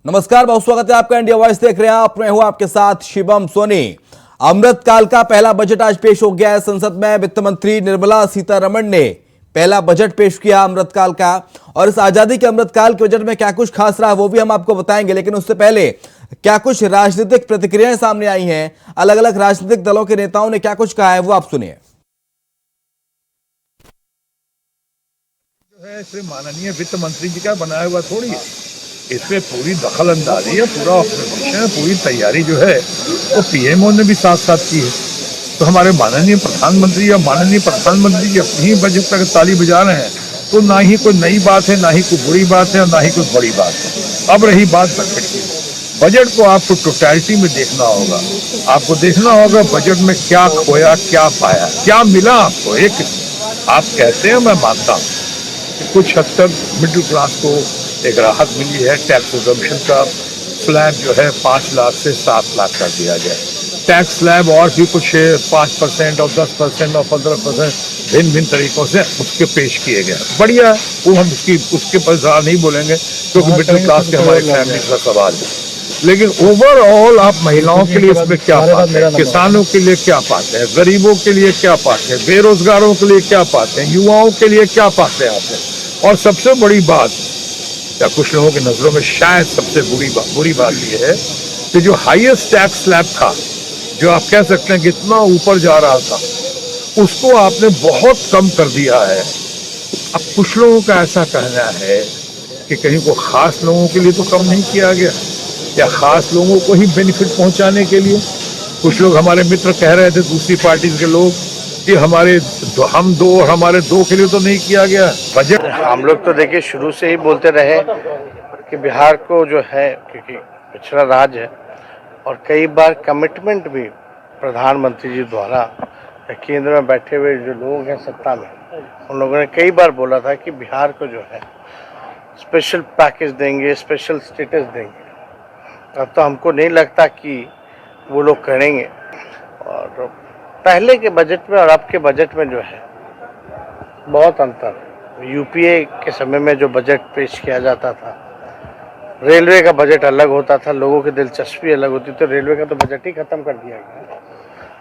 नमस्कार, बहुत स्वागत है आपका। इंडिया वॉइस देख रहे हैं आप। मैं हूं आपके साथ शिवम सोनी। अमृतकाल का पहला बजट आज पेश हो गया है संसद में। वित्त मंत्री निर्मला सीतारमण ने पहला बजट पेश किया अमृतकाल का, और इस आजादी के अमृतकाल के बजट में क्या कुछ खास रहा वो भी हम आपको बताएंगे। लेकिन उससे पहले क्या कुछ राजनीतिक प्रतिक्रियाएं सामने आई हैं, अलग अलग राजनीतिक दलों के नेताओं ने क्या कुछ कहा है, वो आप सुनिए। इसमें माननीय वित्त मंत्री जी का बनाया हुआ थोड़ी है, इसमें पूरी दखल अंदाजी है, पूरा ऑब्जर्वेशन है, पूरी तैयारी जो है वो पीएमओ ने भी साथ साथ की है। तो हमारे माननीय प्रधानमंत्री या माननीय प्रधानमंत्री जी अपनी ही बजट तक ताली बजा रहे हैं, तो ना ही कोई नई बात है, ना ही कोई बुरी बात है, और ना ही कोई बड़ी बात है। अब रही बात बजट की, बजट को आपको टोटलिटी में देखना होगा। आपको देखना होगा बजट में क्या खोया, क्या पाया, क्या मिला आपको। एक आप कहते हैं, मैं मानता हूँ कुछ हद तक मिडिल क्लास को एक राहत मिली है। टैक्स रिजम्पशन का स्लैब जो है 5 लाख से 7 लाख कर दिया गया। टैक्स स्लैब और भी कुछ 5% और 10% और 15% भिन्न भिन्न तरीकों से उसके पेश किए गए। बढ़िया, वो हम उसके पर ज़्यादा नहीं बोलेंगे क्योंकि मिडिल क्लास के हमारे फैमिली का सवाल है। लेकिन ओवरऑल आप महिलाओं के लिए इसमें क्या पाते हैं, किसानों के लिए क्या पाते हैं, गरीबों के लिए क्या पाते हैं, बेरोजगारों के लिए क्या पाते हैं, युवाओं के लिए क्या पाते हैं आप। और सबसे बड़ी बात या कुछ लोगों की नजरों में शायद सबसे बुरी बात यह है कि जो हाईएस्ट टैक्स स्लैब था, जो आप कह सकते हैं कि इतना ऊपर जा रहा था, उसको आपने बहुत कम कर दिया है। अब कुछ लोगों का ऐसा कहना है कि कहीं को खास लोगों के लिए तो कम नहीं किया गया, या खास लोगों को ही बेनिफिट पहुंचाने के लिए। कुछ लोग हमारे मित्र कह रहे थे, दूसरी पार्टी के लोग, कि हम दो और हमारे दो के लिए तो नहीं किया गया बजट। हम लोग तो देखिए शुरू से ही बोलते रहे कि बिहार को जो है, क्योंकि पिछड़ा राज्य है और कई बार कमिटमेंट भी प्रधानमंत्री जी द्वारा या केंद्र में बैठे हुए जो लोग हैं सत्ता में, उन लोगों ने कई बार बोला था कि बिहार को जो है स्पेशल पैकेज देंगे, स्पेशल स्टेटस देंगे। अब तो हमको नहीं लगता कि वो लोग करेंगे। और पहले के बजट में और अब के बजट में जो है बहुत अंतर है। यूपीए के समय में जो बजट पेश किया जाता था, रेलवे का बजट अलग होता था, लोगों की दिलचस्पी अलग होती, तो रेलवे का तो बजट ही खत्म कर दिया गया।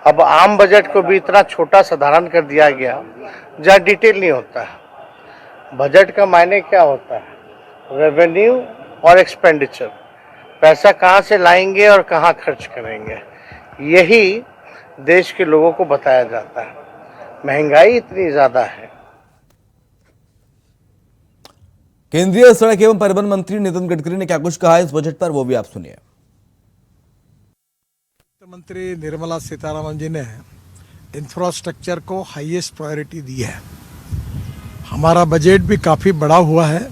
अब आम बजट को भी इतना छोटा साधारण कर दिया गया जहाँ डिटेल नहीं होता है। बजट का मायने क्या होता है? रेवेन्यू और एक्सपेंडिचर, पैसा कहाँ से लाएंगे और कहाँ खर्च करेंगे, यही देश के लोगों को बताया जाता है। महंगाई इतनी ज्यादा है। केंद्रीय सड़क एवं परिवहन मंत्री नितिन गडकरी ने क्या कुछ कहा इस बजट पर, वो भी आप सुनिए। वित्त मंत्री निर्मला सीतारमण जी ने इंफ्रास्ट्रक्चर को हाईएस्ट प्रायोरिटी दी है। हमारा बजट भी काफ़ी बड़ा हुआ है,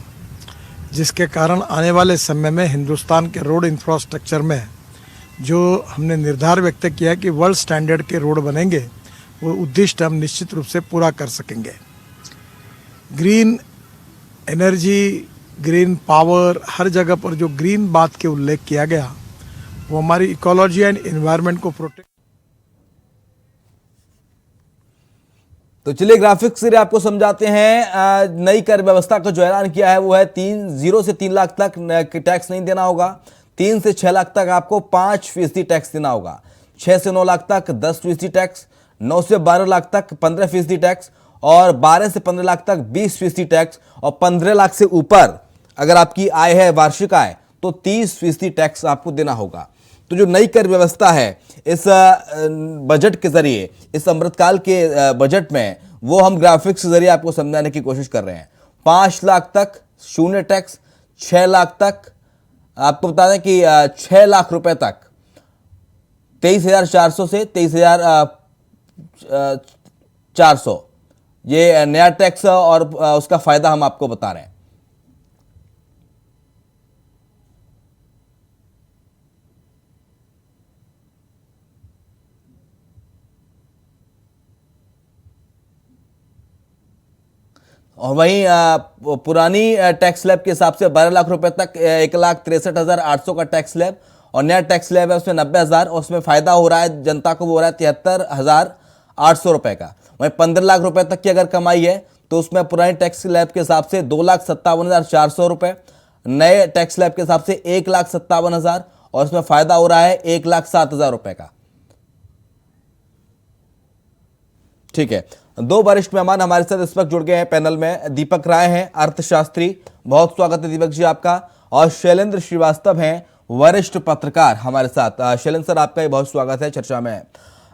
जिसके कारण आने वाले समय में हिंदुस्तान के रोड इंफ्रास्ट्रक्चर में जो हमने निर्धार व्यक्त किया है कि वर्ल्ड स्टैंडर्ड के रोड बनेंगे, वो उद्दिष्ट हम निश्चित रूप से पूरा कर सकेंगे। ग्रीन एनर्जी, ग्रीन पावर, हर जगह पर जो ग्रीन बात के उल्लेख किया गया, वो हमारी इकोलॉजी एंड एनवायरनमेंट को प्रोटेक्ट। तो चलिए ग्राफिक्स से आपको समझाते हैं। नई कर व्यवस्था का जो ऐलान किया है वो है 0 से 3 लाख तक टैक्स नहीं देना होगा। 3 से 6 लाख तक आपको 5% टैक्स देना होगा। 6 से 9 लाख तक 10% टैक्स, 9 से 12 लाख तक 15% टैक्स, और 12 से 15 लाख तक 20% टैक्स, और 15 लाख से ऊपर अगर आपकी आय है, वार्षिक आय, तो 30% टैक्स आपको देना होगा। तो जो नई कर व्यवस्था है इस बजट के जरिए, इस अमृतकाल के बजट में, वो हम ग्राफिक्स के जरिए आपको समझाने की कोशिश कर रहे हैं। 5 लाख तक शून्य टैक्स, 6 लाख तक आपको बता दें कि 6 लाख रुपए तक 23,400 से 23,400 ये नया टैक्स, और उसका फायदा हम आपको बता रहे हैं। और वहीं पुरानी टैक्स स्लैब के हिसाब से 12 लाख रुपए तक 1,63,800 का टैक्स स्लैब, और नया टैक्स स्लैब है उसमें 90,000, और उसमें फायदा हो रहा है जनता को, वो हो रहा है 73,800 रुपए का। वहीं 15 लाख रुपए तक की अगर कमाई है तो उसमें पुरानी टैक्स स्लैब के हिसाब से 2,57,400 रुपए, नए टैक्स स्लैब के हिसाब से 1,57,000 और इसमें फायदा हो रहा है 1,07,000 रुपए का। ठीक है, दो वरिष्ठ मेहमान हमारे साथ इस वक्त जुड़ गए हैं पैनल में। दीपक राय हैं, अर्थशास्त्री, बहुत स्वागत है दीपक जी आपका। और शैलेंद्र श्रीवास्तव हैं, वरिष्ठ पत्रकार हमारे साथ। शैलेंद्र सर आपका भी बहुत स्वागत है चर्चा में।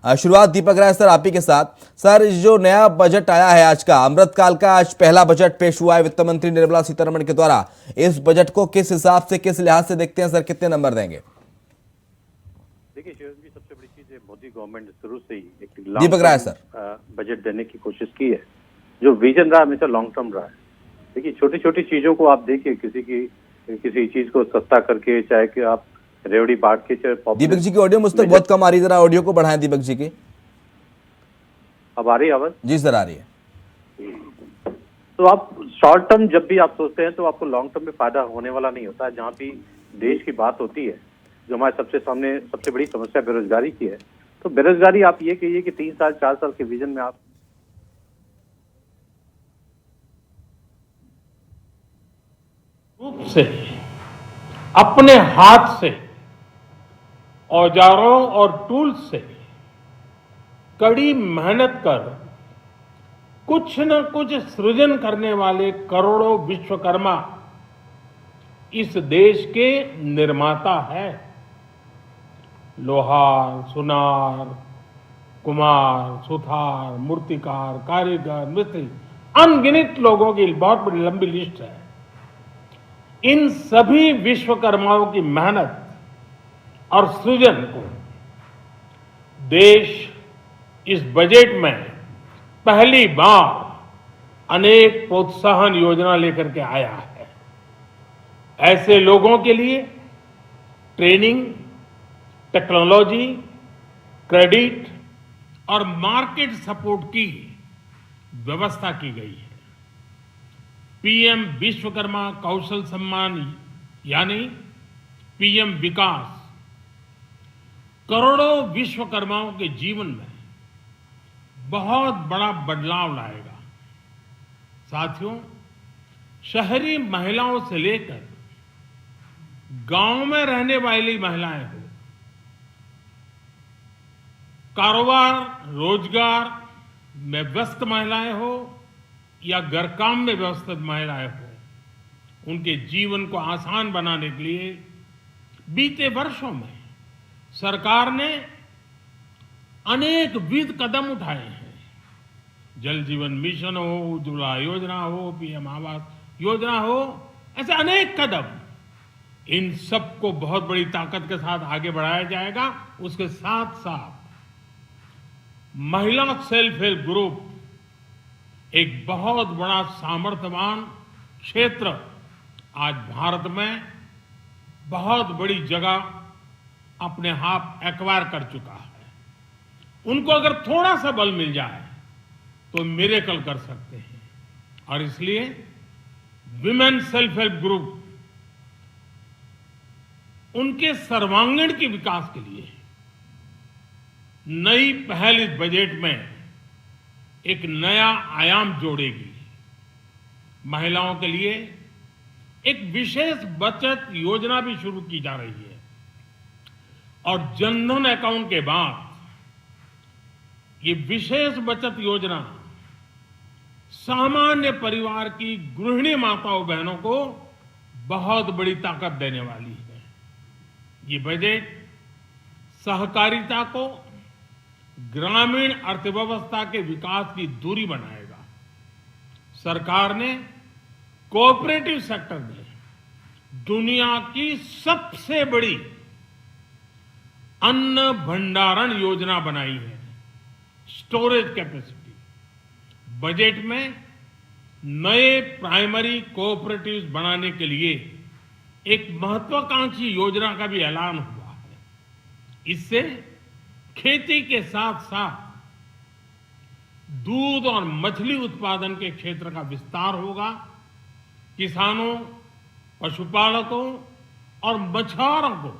शुरुआत दीपक राय सर आप ही के साथ। सर, जो नया बजट आया है आज का, अमृतकाल का आज पहला बजट पेश हुआ है वित्त मंत्री निर्मला सीतारमण के द्वारा, इस बजट को किस हिसाब से, किस लिहाज से देखते हैं सर, कितने नंबर देंगे? देखिए शिवम जी, सबसे बड़ी चीज है मोदी गवर्नमेंट शुरू से ही एक दीपक राय सर बजट देने की कोशिश की है। जो विजन रहा हमेशा लॉन्ग टर्म रहा है। देखिए छोटी छोटी चीजों को आप देखिए, किसी चीज को सस्ता करके, चाहे कि आप रेवड़ी बांट के, चाहे दीपक जी की ऑडियो मुझ तक बहुत कम आ रही है, जरा ऑडियो को बढ़ाएं दीपक जी की। अब आ रही है आवाज? जी सर आ रही है। तो आप शॉर्ट टर्म जब भी आप सोचते हैं तो आपको लॉन्ग टर्म में फायदा होने वाला नहीं होता है। जहाँ भी देश की बात होती है, जो हमारे सबसे बड़ी समस्या बेरोजगारी की है, तो बेरोजगारी आप ये कहिए कि 3 साल 4 साल के विजन में आप रूप से अपने हाथ से औजारों और टूल्स से कड़ी मेहनत कर कुछ न कुछ सृजन करने वाले करोड़ों विश्वकर्मा इस देश के निर्माता है। लोहार, सुनार, कुमार, सुथार, मूर्तिकार, कारीगर, मिस्त्री, अनगिनत लोगों की बहुत बड़ी लंबी लिस्ट है। इन सभी विश्वकर्माओं की मेहनत और सृजन को देश इस बजट में पहली बार अनेक प्रोत्साहन योजना लेकर के आया है। ऐसे लोगों के लिए ट्रेनिंग, टेक्नोलॉजी, क्रेडिट और मार्केट सपोर्ट की व्यवस्था की गई है। पीएम विश्वकर्मा कौशल सम्मान यानी पीएम विकास करोड़ों विश्वकर्माओं के जीवन में बहुत बड़ा बदलाव लाएगा। साथियों, शहरी महिलाओं से लेकर गांव में रहने वाली महिलाएं हो, कारोबार रोजगार में व्यस्त महिलाएं हो या घर काम में व्यस्त महिलाएं हो, उनके जीवन को आसान बनाने के लिए बीते वर्षों में सरकार ने अनेक विध कदम उठाए हैं। जल जीवन मिशन हो, उज्ज्वला योजना हो, पीएम आवास योजना हो, ऐसे अनेक कदम। इन सबको बहुत बड़ी ताकत के साथ आगे बढ़ाया जाएगा। उसके साथ साथ महिला सेल्फ हेल्प ग्रुप एक बहुत बड़ा सामर्थ्यवान क्षेत्र आज भारत में बहुत बड़ी जगह अपने हाथ एक्वायर कर चुका है। उनको अगर थोड़ा सा बल मिल जाए तो मिरेकल कर सकते हैं। और इसलिए विमेन सेल्फ हेल्प ग्रुप उनके सर्वांगीण के विकास के लिए नई पहल इस बजट में एक नया आयाम जोड़ेगी। महिलाओं के लिए एक विशेष बचत योजना भी शुरू की जा रही है और जनधन अकाउंट के बाद ये विशेष बचत योजना सामान्य परिवार की गृहिणी माताओं बहनों को बहुत बड़ी ताकत देने वाली है। ये बजट सहकारिता को ग्रामीण अर्थव्यवस्था के विकास की धुरी बनाएगा। सरकार ने कोऑपरेटिव सेक्टर में दुनिया की सबसे बड़ी अन्न भंडारण योजना बनाई है, स्टोरेज कैपेसिटी। बजट में नए प्राइमरी कोऑपरेटिव्स बनाने के लिए एक महत्वाकांक्षी योजना का भी ऐलान हुआ है। इससे खेती के साथ साथ दूध और मछली उत्पादन के क्षेत्र का विस्तार होगा। किसानों, पशुपालकों और मछुआरों को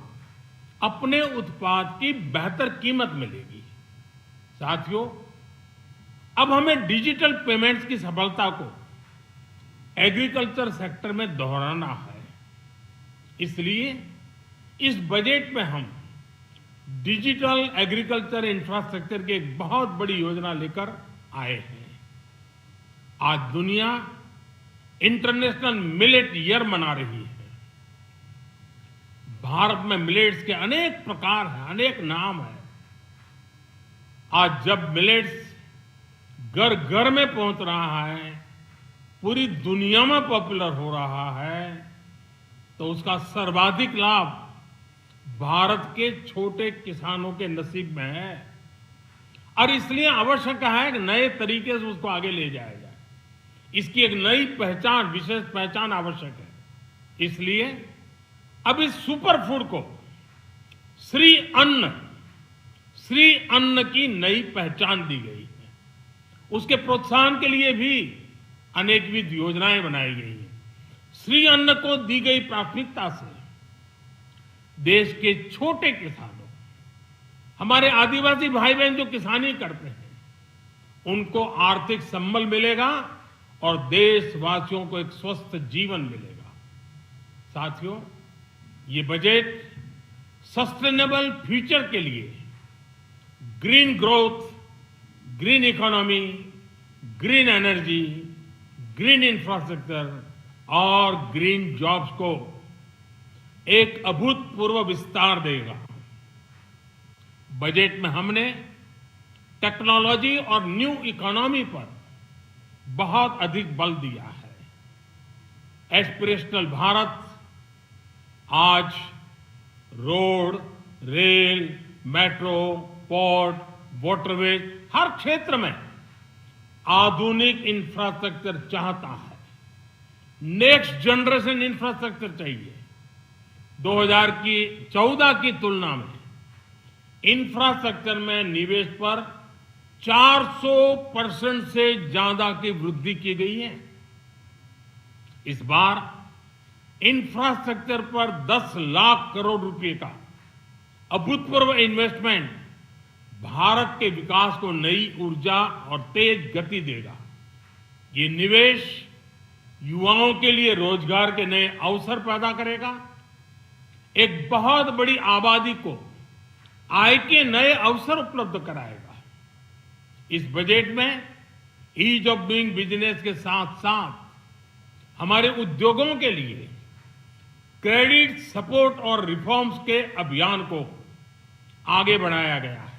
अपने उत्पाद की बेहतर कीमत मिलेगी। साथियों, अब हमें डिजिटल पेमेंट्स की सफलता को एग्रीकल्चर सेक्टर में दोहराना है। इसलिए इस बजट में हम डिजिटल एग्रीकल्चर इंफ्रास्ट्रक्चर की एक बहुत बड़ी योजना लेकर आए हैं। आज दुनिया इंटरनेशनल मिलेट ईयर मना रही है। भारत में मिलेट्स के अनेक प्रकार हैं, अनेक नाम हैं। आज जब मिलेट्स घर घर में पहुंच रहा है, पूरी दुनिया में पॉपुलर हो रहा है, तो उसका सर्वाधिक लाभ भारत के छोटे किसानों के नसीब में है। और इसलिए आवश्यक है कि नए तरीके से उसको आगे ले जाया जाए। इसकी एक नई पहचान, विशेष पहचान आवश्यक है। इसलिए अब इस सुपर फूड को श्री अन्न की नई पहचान दी गई है। उसके प्रोत्साहन के लिए भी अनेकविध योजनाएं बनाई गई हैं। श्री अन्न को दी गई प्राथमिकता से देश के छोटे किसानों, हमारे आदिवासी भाई बहन जो किसानी करते हैं, उनको आर्थिक संबल मिलेगा और देशवासियों को एक स्वस्थ जीवन मिलेगा। साथियों, ये बजट सस्टेनेबल फ्यूचर के लिए green growth, green economy, green energy, green infrastructure और ग्रीन जॉब्स को एक अभूतपूर्व विस्तार देगा। बजट में हमने टेक्नोलॉजी और न्यू इकोनॉमी पर बहुत अधिक बल दिया है। एस्पिरेशनल भारत आज road, rail, metro, port, waterways, हर क्षेत्र में आधुनिक इंफ्रास्ट्रक्चर चाहता है। नेक्स्ट जनरेशन इंफ्रास्ट्रक्चर चाहिए। 2014 की तुलना में इंफ्रास्ट्रक्चर में निवेश पर 400% से ज्यादा की वृद्धि की गई है। इस बार इंफ्रास्ट्रक्चर पर 10 लाख करोड़ रुपए का अभूतपूर्व इन्वेस्टमेंट भारत के विकास को नई ऊर्जा और तेज गति देगा। ये निवेश युवाओं के लिए रोजगार के नए अवसर पैदा करेगा, एक बहुत बड़ी आबादी को आय के नए अवसर उपलब्ध कराएगा। इस बजट में ईज ऑफ डूइंग बिजनेस के साथ साथ हमारे उद्योगों के लिए क्रेडिट सपोर्ट और रिफॉर्म्स के अभियान को आगे बढ़ाया गया है।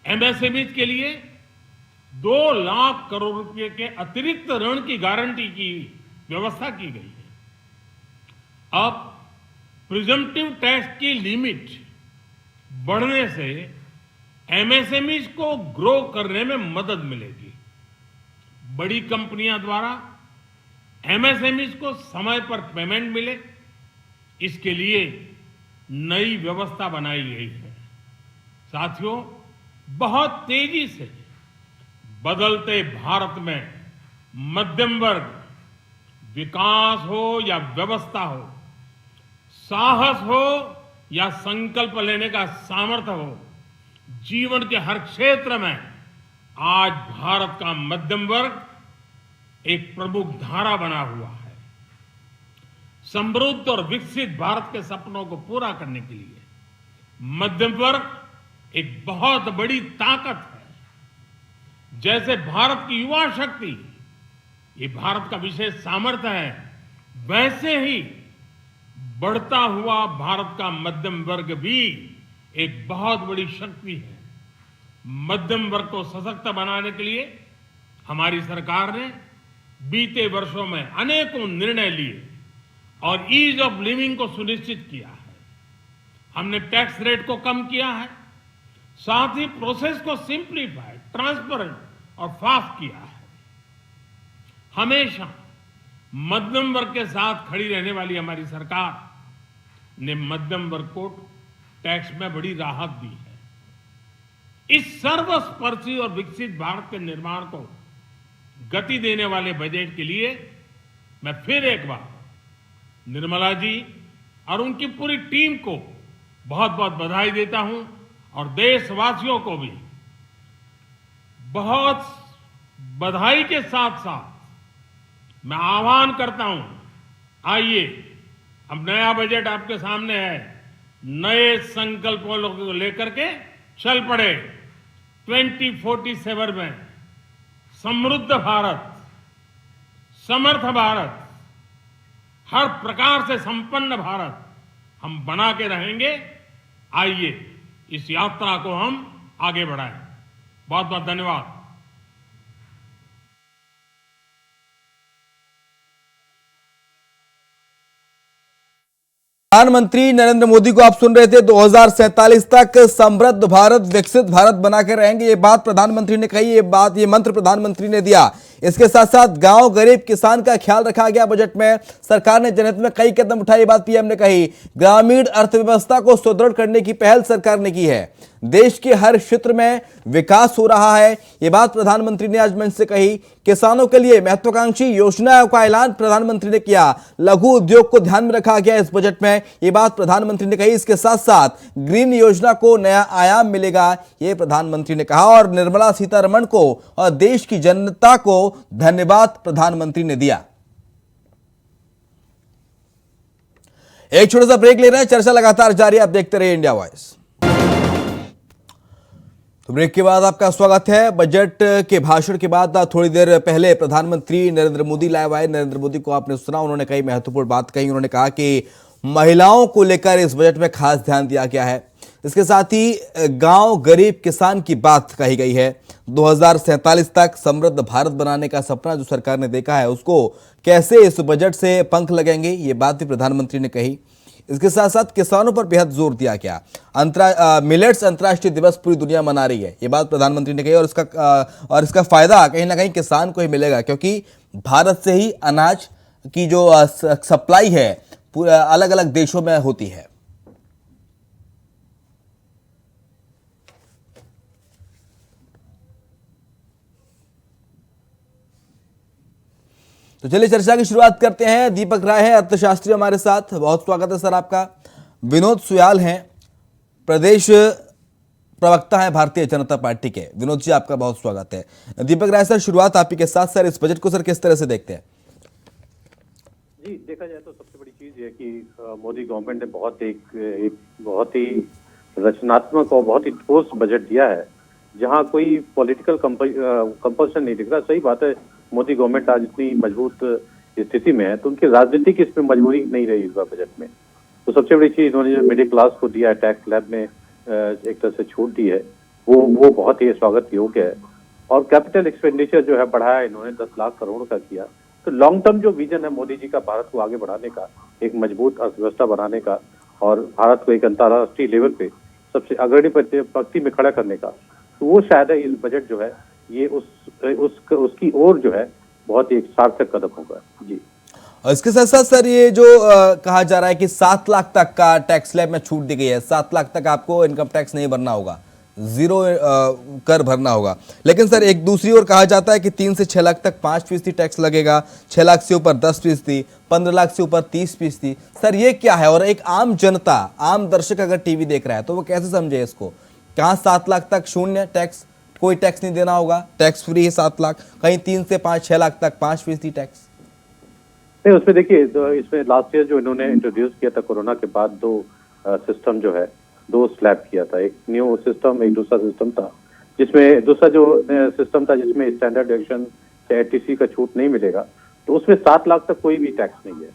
एमएसएमईज के लिए 2 लाख करोड़ रुपए के अतिरिक्त ऋण की गारंटी की व्यवस्था की गई है। अब प्रिजम्पटिव टैक्स की लिमिट बढ़ने से एमएसएमईज को ग्रो करने में मदद मिलेगी। बड़ी कंपनियां द्वारा एमएसएमईज को समय पर पेमेंट मिले, इसके लिए नई व्यवस्था बनाई गई है। साथियों, बहुत तेजी से बदलते भारत में मध्यम वर्ग, विकास हो या व्यवस्था हो, साहस हो या संकल्प लेने का सामर्थ्य हो, जीवन के हर क्षेत्र में आज भारत का मध्यम वर्ग एक प्रमुख धारा बना हुआ है। समृद्ध और विकसित भारत के सपनों को पूरा करने के लिए मध्यम वर्ग एक बहुत बड़ी ताकत है। जैसे भारत की युवा शक्ति ये भारत का विशेष सामर्थ्य है, वैसे ही बढ़ता हुआ भारत का मध्यम वर्ग भी एक बहुत बड़ी शक्ति है। मध्यम वर्ग को सशक्त बनाने के लिए हमारी सरकार ने बीते वर्षों में अनेकों निर्णय लिए और ईज ऑफ लिविंग को सुनिश्चित किया है। हमने टैक्स रेट को कम किया है, साथ ही प्रोसेस को सिंप्लीफाई, ट्रांसपेरेंट और फास्ट किया है। हमेशा मध्यम वर्ग के साथ खड़ी रहने वाली हमारी सरकार ने मध्यम वर्ग को टैक्स में बड़ी राहत दी है। इस सर्वस्पर्शी और विकसित भारत के निर्माण को गति देने वाले बजट के लिए मैं फिर एक बार निर्मला जी और उनकी पूरी टीम को बहुत बहुत बधाई देता हूं और देशवासियों को भी बहुत बधाई के साथ साथ मैं आह्वान करता हूं, आइए अब नया बजट आपके सामने है, नए संकल्पों को लेकर के चल पड़े। 2047 में समृद्ध भारत, समर्थ भारत, हर प्रकार से संपन्न भारत हम बना के रहेंगे। आइए इस यात्रा को हम आगे बढ़ाएं। बहुत बहुत धन्यवाद। प्रधानमंत्री नरेंद्र मोदी को आप सुन रहे थे। 2047 तक समृद्ध भारत, विकसित भारत बनाकर रहेंगे, ये बात प्रधानमंत्री ने कही, ये मंत्र प्रधानमंत्री ने दिया। इसके साथ साथ गांव, गरीब, किसान का ख्याल रखा गया बजट में। सरकार ने जनहित में कई कदम उठाए, ये बात पीएम ने कही। ग्रामीण अर्थव्यवस्था को सुदृढ़ करने की पहल सरकार ने की है। देश के हर क्षेत्र में विकास हो रहा है, ये बात प्रधानमंत्री ने आज मंच से कही। किसानों के लिए महत्वाकांक्षी योजनाओं का ऐलान प्रधानमंत्री ने किया। लघु उद्योग को ध्यान में रखा गया इस बजट में, ये बात प्रधानमंत्री ने कही। इसके साथ साथ ग्रीन योजना को नया आयाम मिलेगा, ये प्रधानमंत्री ने कहा। और निर्मला सीतारमण को और देश की जनता को धन्यवाद प्रधानमंत्री ने दिया। एक छोटा सा ब्रेक ले रहे हैं, चर्चा लगातार जारी, आप देखते रहिए इंडिया वॉइस। तो ब्रेक के बाद आपका स्वागत है। बजट के भाषण के बाद थोड़ी देर पहले प्रधानमंत्री नरेंद्र मोदी लाइव आए। नरेंद्र मोदी को आपने सुना, उन्होंने कई महत्वपूर्ण बात कही। उन्होंने कहा कि महिलाओं को लेकर इस बजट में खास ध्यान दिया गया है। इसके साथ ही गांव, गरीब, किसान की बात कही गई है। 2047 तक समृद्ध भारत बनाने का सपना जो सरकार ने देखा है, उसको कैसे इस बजट से पंख लगेंगे, ये बात भी प्रधानमंत्री ने कही। इसके साथ साथ किसानों पर बेहद जोर दिया गया। मिलेट्स अंतर्राष्ट्रीय दिवस पूरी दुनिया मना रही है, ये बात प्रधानमंत्री ने कही। और इसका फायदा कहीं ना कहीं किसान को ही मिलेगा, क्योंकि भारत से ही अनाज की जो सप्लाई है अलग अलग देशों में होती है। तो चलिए चर्चा की शुरुआत करते हैं। दीपक राय है, अर्थशास्त्री हमारे साथ, बहुत स्वागत है सर आपका। विनोद सुयाल हैं, प्रदेश प्रवक्ता है भारतीय जनता पार्टी के। विनोद जी, आपका बहुत स्वागत है। दीपक राय सर, शुरुआत आप ही के साथ। सर, इस बजट को सर किस तरह से देखते हैं? जी, देखा जाए तो सबसे बड़ी चीज है कि मोदी गवर्नमेंट ने एक बहुत ही रचनात्मक और बहुत ही ठोस बजट दिया है, जहां कोई पॉलिटिकल कंपल्सन नहीं दिख रहा। सही बात है, मोदी गवर्नमेंट आज इतनी मजबूत स्थिति में है, तो उनकी राजनीतिक इसमें मजबूरी नहीं रही इस बार बजट में। तो सबसे बड़ी चीज इन्होंने जो मिडिल क्लास को दिया है, टैक्स स्लैब में एक तरह से छूट दी है, वो बहुत ही स्वागत योग्य है। और कैपिटल एक्सपेंडिचर जो है बढ़ाया इन्होंने, 10 लाख करोड़ का किया। तो लॉन्ग टर्म जो विजन है मोदी जी का, भारत को आगे बढ़ाने का, एक मजबूत अर्थव्यवस्था बनाने का और भारत को एक अंतर्राष्ट्रीय लेवल पे सबसे अग्रणी पंक्ति में खड़ा करने का, तो वो शायद है इस बजट जो है ये उसकी ओर जो है बहुत ही एक सार्थक कदम होगा। जी, और इसके साथ साथ सर, ये जो कहा जा रहा है कि 7 लाख तक का टैक्स स्लैब में छूट दी गई है, 7 लाख तक आपको इनकम टैक्स नहीं भरना होगा, 0 कर भरना होगा। लेकिन सर, एक दूसरी ओर कहा जाता है कि 3 से 6 लाख तक 5% टैक्स लगेगा, 6 लाख से ऊपर 10%, 15 लाख से ऊपर 30%। सर, ये क्या है? और एक आम जनता, आम दर्शक अगर टीवी देख रहा है तो वो कैसे समझे इसको? कहाँ 7 लाख तक शून्य टैक्स, कोई टैक्स नहीं देना होगा, टैक्स फ्री है 7 लाख, कहीं 3 से 5-6 लाख तक 5% टैक्स। नहीं, उसमें देखिए, तो इसमें लास्ट ईयर जो इन्होंने इंट्रोड्यूस किया था कोरोना के बाद, 2 सिस्टम जो है, 2 स्लैब किया था। एक न्यू सिस्टम, एक दूसरा सिस्टम था, जिसमें दूसरा जो सिस्टम था जिसमें स्टैंडर्ड डिडक्शन से एटीसी का छूट नहीं मिलेगा, तो उसमें 7 लाख तक कोई भी टैक्स नहीं है।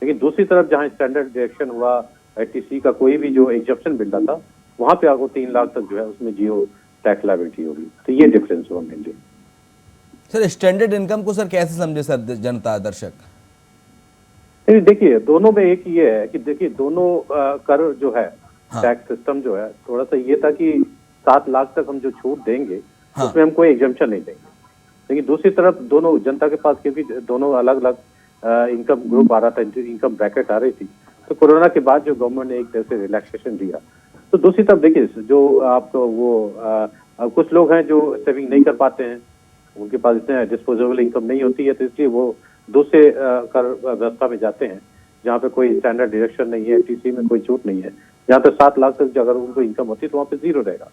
लेकिन दूसरी तरफ जहाँ स्टैंडर्ड डिडक्शन हुआ, एटीसी का कोई भी जो एग्जम्पशन मिल रहा था, वहां पे आपको 3 लाख तक जो है उसमें जीरो टैक्स लायबिलिटी होगी। तो ये डिफरेंस हुआ मेनली। सर, स्टैंडर्ड इनकम को सर कैसे समझे सर जनता, दर्शक? देखिए, दोनों में एक ये है कि देखिए दोनों कर जो है, हाँ। टैक्स सिस्टम जो है, थोड़ा सा ये था कि 7 लाख तक हम जो छूट देंगे, हाँ। उसमें हम कोई एग्जम्पशन नहीं देंगे। लेकिन दूसरी तरफ दोनों जनता के पास, क्योंकि दोनों अलग अलग इनकम ग्रुप आ रहा था, इनकम ब्रैकेट आ रही थी, तो कोरोना के बाद जो गवर्नमेंट ने एक तरह से रिलैक्सेशन दिया, तो दूसरी तरफ देखिए जो आपको वो कुछ लोग हैं जो सेविंग नहीं कर पाते हैं, उनके पास इतने डिस्पोजेबल इनकम नहीं होती है, तो इसलिए वो दूसरे कर व्यवस्था में जाते हैं जहाँ पे कोई स्टैंडर्ड डिडक्शन नहीं है, टीसी में कोई छूट नहीं है, जहाँ पे 7 लाख तक अगर उनको इनकम होती है तो वहाँ पे 0 रहेगा।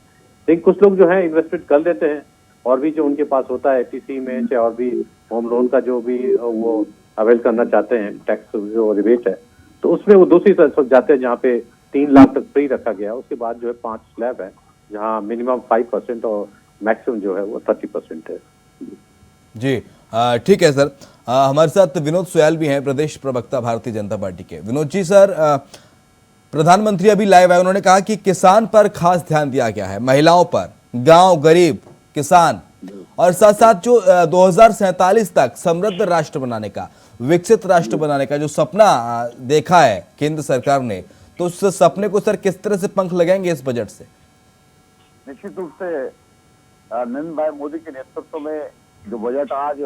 लेकिन कुछ लोग जो है इन्वेस्टमेंट कर लेते हैं, और भी जो उनके पास होता है टीसी में, चाहे और भी होम लोन का जो भी वो अवेल करना चाहते हैं, टैक्स जो रिबेट है, तो उसमें वो दूसरी तरफ जाते हैं जहाँ पे 3 लाख तक फ्री रखा गया, उसके बाद जो है 5 स्लैब है जहाँ मिनिमम 5% और मैक्सिमम जो है वो 30% है। जी ठीक है सर। हमारे साथ विनोद सोयाल भी हैं, प्रदेश प्रवक्ता भारतीय जनता पार्टी के। विनोद जी सर, प्रधानमंत्री अभी लाइव आए, उन्होंने कहा कि किसान पर खास ध्यान दिया गया है, महिलाओं पर, गांव, गरीब, किसान, और साथ साथ जो 2047 तक समृद्ध राष्ट्र बनाने का, विकसित राष्ट्र बनाने का जो सपना देखा है केंद्र सरकार ने, तो उस सपने को सर किस तरह से पंख लगाएंगे इस बजट से? निश्चित रूप से नरेंद्र भाई मोदी के नेतृत्व में जो बजट आज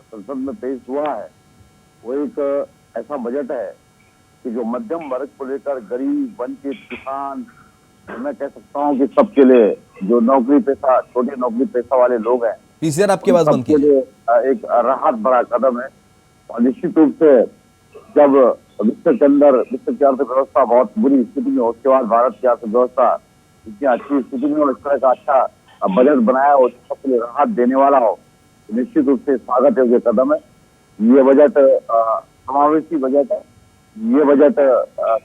संसद में पेश हुआ है वो एक ऐसा बजट है कि जो मध्यम वर्ग को लेकर गरीब, वंचित, किसान, मैं कह सकता हूँ कि सबके लिए, जो नौकरी पेशा, छोटे नौकरी पेशा वाले लोग हैं, पीसीआर आपके पास बंद सबके लिए एक राहत भरा कदम है। और निश्चित रूप से जब विश्व के अंदर विश्व की अर्थव्यवस्था बहुत बुरी स्थिति में, उसके बाद भारत की अर्थव्यवस्था इतनी अच्छी स्थिति में और इस तरह का अच्छा बजट बनाया हो, सबके लिए राहत देने वाला हो, तो निश्चित रूप से स्वागत योग्य कदम है। ये बजट समावेशी बजट है, ये बजट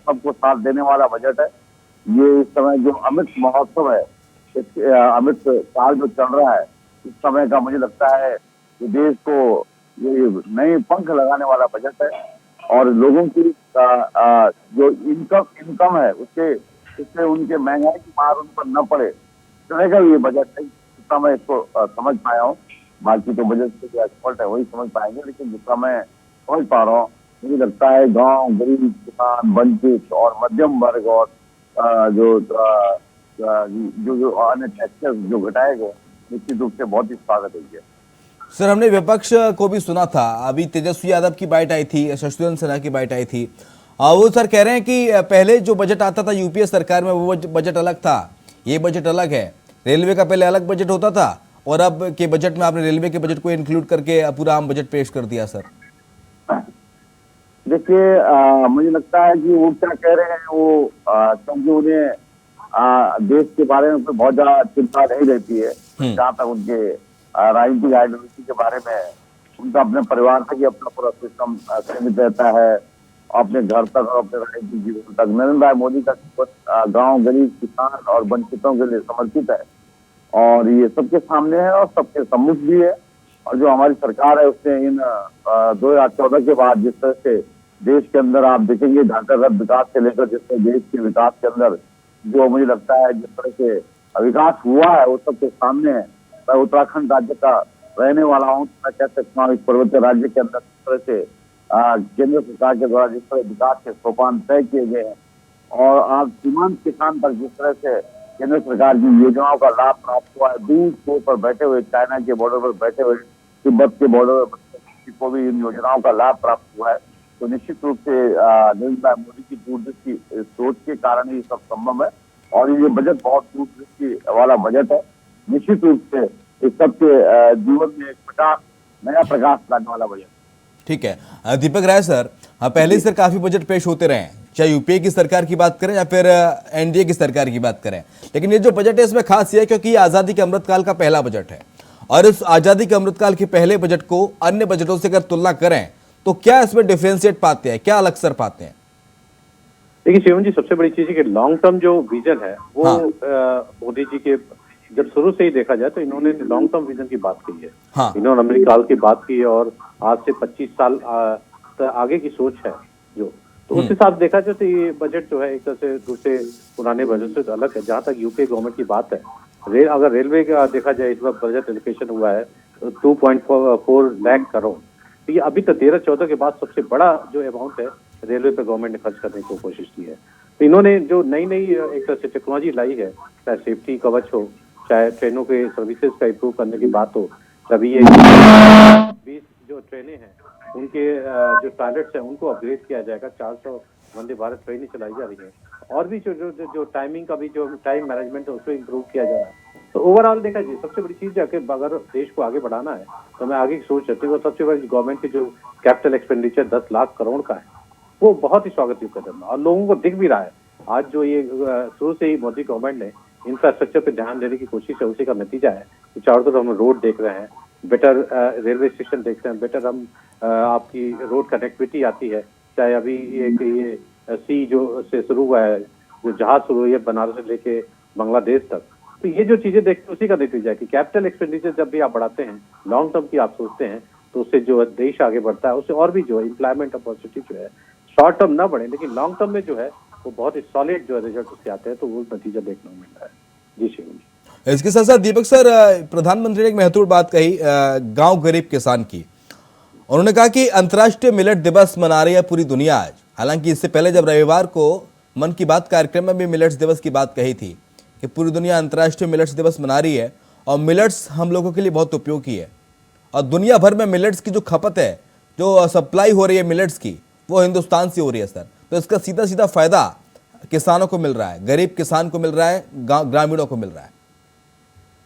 सबको साथ देने वाला बजट है। ये इस समय जो अमृत महोत्सव है, इस अमृत काल जो चल रहा है, इस समय का मुझे लगता है कि देश को ये नए पंख लगाने वाला बजट है। और लोगों की जो इनकम है उससे उनके महंगाई की मार उन पर न पड़े, इस तरह का ये बजट है। जितना मैं इसको समझ पाया हूँ, बाकी तो बजट के जो एक्सपर्ट है वही समझ पाएंगे, लेकिन जितना मैं समझ पा रहा हूँ, मुझे लगता है गांव, गरीब, किसान, वंचित और मध्यम वर्ग और जो अन्य टैक्सेस जो घटाए गए, निश्चित रूप से बहुत ही स्वागत है। सर, हमने विपक्ष को भी सुना था, अभी तेजस्वी यादव की बाइट आई थी, शशिधर सिन्हा की बाइट आई थी, वो सर कह रहे हैं कि पहले जो बजट आता था यूपीए सरकार में वो बजट अलग था, ये बजट अलग है। रेलवे का पहले अलग बजट होता था और अब के बजट में आपने रेलवे के बजट को इंक्लूड करके पूरा आम बजट पेश कर दिया। सर देखिए, मुझे लगता है कि वो क्या कह रहे हैं, वो क्योंकि उन्हें देश के बारे में बहुत ज्यादा चिंता नहीं रहती है, जहाँ तक उनके राजनीतिक आइडियोलॉजी के बारे में उनका अपने परिवार तक ही अपना पूरा सिस्टम सीमित रहता है, अपने घर तक और अपने राजनीतिक जीवन तक। नरेंद्र भाई मोदी का गांव, गरीब, किसान और वंचितों के लिए समर्पित है और ये सबके सामने है और सबके सम्मुख भी है। और जो हमारी सरकार है उसने इन 2014 के बाद जिस तरह से देश के अंदर आप देखेंगे ढांचागत विकास से लेकर जिस तरह देश के विकास के अंदर जो मुझे लगता है जिस तरह से विकास हुआ है वो सबके सामने है। मैं उत्तराखंड राज्य का रहने वाला हूँ, मैं कह सकता हूँ इस पर्वतीय राज्य के अंदर जिस तरह से केंद्र सरकार के द्वारा जिस तरह विकास के सोपान तय किए गए हैं और आज सीमांत किसान पर जिस तरह से केंद्र सरकार की योजनाओं का लाभ प्राप्त हुआ है, दूर छोर पर बैठे हुए, चाइना के बॉर्डर पर बैठे हुए, तिब्बत के बॉर्डर पर को भी इन योजनाओं का लाभ प्राप्त हुआ है। तो निश्चित रूप से नरेंद्र भाई मोदी की दूरदृष्टि सोच के कारण ही सब संभव है और ये बजट बहुत दूरदृष्टि वाला बजट है। निश्चित रूप से इस सबके जीवन में एक नया प्रकाश लाने वाला बजट। ठीक है दीपक राय सर, पहले सर काफी बजट पेश होते रहे हैं, चाहे यूपीए की सरकार की बात करें या फिर एनडीए की सरकार की बात करें, लेकिन ये जो बजट है इसमें खास ये है क्योंकि ये आजादी के अमृतकाल का पहला बजट है और इस आजादी के अमृतकाल के पहले बजट को अन्य बजटों से अगर तुलना करें तो क्या इसमें डिफरेंशिएट पाते हैं, क्या अलग सर पाते हैं? देखिए शिवम जी, सबसे बड़ी चीज है कि लॉन्ग टर्म जो विजन है वो मोदी जी के जब शुरू से ही देखा जाए तो इन्होंने लॉन्ग टर्म विजन की बात की है। इन्होंने अमृतकाल की बात की है और आज से 25 साल आगे की सोच है जो, तो उस हिसाब से देखा जाए तो ये बजट जो है एक तरह से दूसरे पुराने बजट से तो अलग है। जहाँ तक यूपीए गवर्नमेंट की बात है, अगर रेलवे का देखा जाए इस बार बजट एलोकेशन हुआ है 2.4 लाख करोड़, तो ये अभी तक 13-14 के बाद सबसे बड़ा जो अमाउंट है रेलवे पे गवर्नमेंट ने खर्च करने की कोशिश की है। तो इन्होंने जो नई एक तरह से टेक्नोलॉजी लाई है, चाहे सेफ्टी कवच हो, चाहे ट्रेनों के सर्विसेज का इम्प्रूव करने की बात हो, तभी ये 20 जो ट्रेनें हैं उनके जो टॉयलेट्स हैं उनको अपग्रेड किया जाएगा, 400 वंदे भारत ट्रेनें चलाई जा रही है और भी जो टाइमिंग का भी जो टाइम मैनेजमेंट है उसको इम्प्रूव किया जा रहा है। तो ओवरऑल देखा जाए सबसे बड़ी चीज है कि अगर देश को आगे बढ़ाना है तो मैं आगे की सोच रखती हूँ। सबसे बड़ी गवर्नमेंट की जो कैपिटल एक्सपेंडिचर 10 लाख करोड़ का है वो बहुत ही स्वागत योग्य कदम है और लोगों को दिख भी रहा है। आज जो ये शुरू से ही मोदी गवर्नमेंट ने इंफ्रास्ट्रक्चर पे ध्यान देने की कोशिश है, उसी का नतीजा है कि चारों तरफ हम रोड देख रहे हैं, बेटर रेलवे स्टेशन देख रहे हैं, बेटर हम आपकी रोड कनेक्टिविटी आती है, चाहे अभी ये सी जो से शुरू हुआ है, जो जहाज शुरू हुई है बनारस से लेके बांग्लादेश तक, तो ये जो चीजें देखते उसी का नतीजा है कि कैपिटल एक्सपेंडिचर जब भी आप बढ़ाते हैं, लॉन्ग टर्म की आप सोचते हैं, तो उससे जो है देश आगे बढ़ता है, उससे और भी जो है एम्प्लॉयमेंट अपॉर्चुनिटी जो है शॉर्ट टर्म ना बढ़े, लेकिन लॉन्ग टर्म में जो है वो बहुत ही सॉलिड जो है रिजल्ट उससे आते हैं, तो वो नतीजा देखने को मिल रहा है। जी शिवम जी। इसके साथ साथ दीपक सर, प्रधानमंत्री ने एक महत्वपूर्ण बात कही गांव गरीब किसान की। उन्होंने कहा कि अंतर्राष्ट्रीय मिलेट दिवस मना रही है पूरी दुनिया आज। हालांकि इससे पहले जब रविवार को मन की बात कार्यक्रम में भी मिलेट्स दिवस की बात कही थी कि पूरी दुनिया अंतर्राष्ट्रीय मिलेट्स दिवस मना रही है, और मिलेट्स हम लोगों के लिए बहुत उपयोगी है, और दुनिया भर में मिलेट्स की जो खपत है, जो सप्लाई हो रही है मिलेट्स की, वो हिंदुस्तान से हो रही है सर। तो इसका सीधा सीधा फायदा किसानों को मिल रहा है, गरीब किसान को मिल रहा है, ग्रामीणों को मिल रहा है।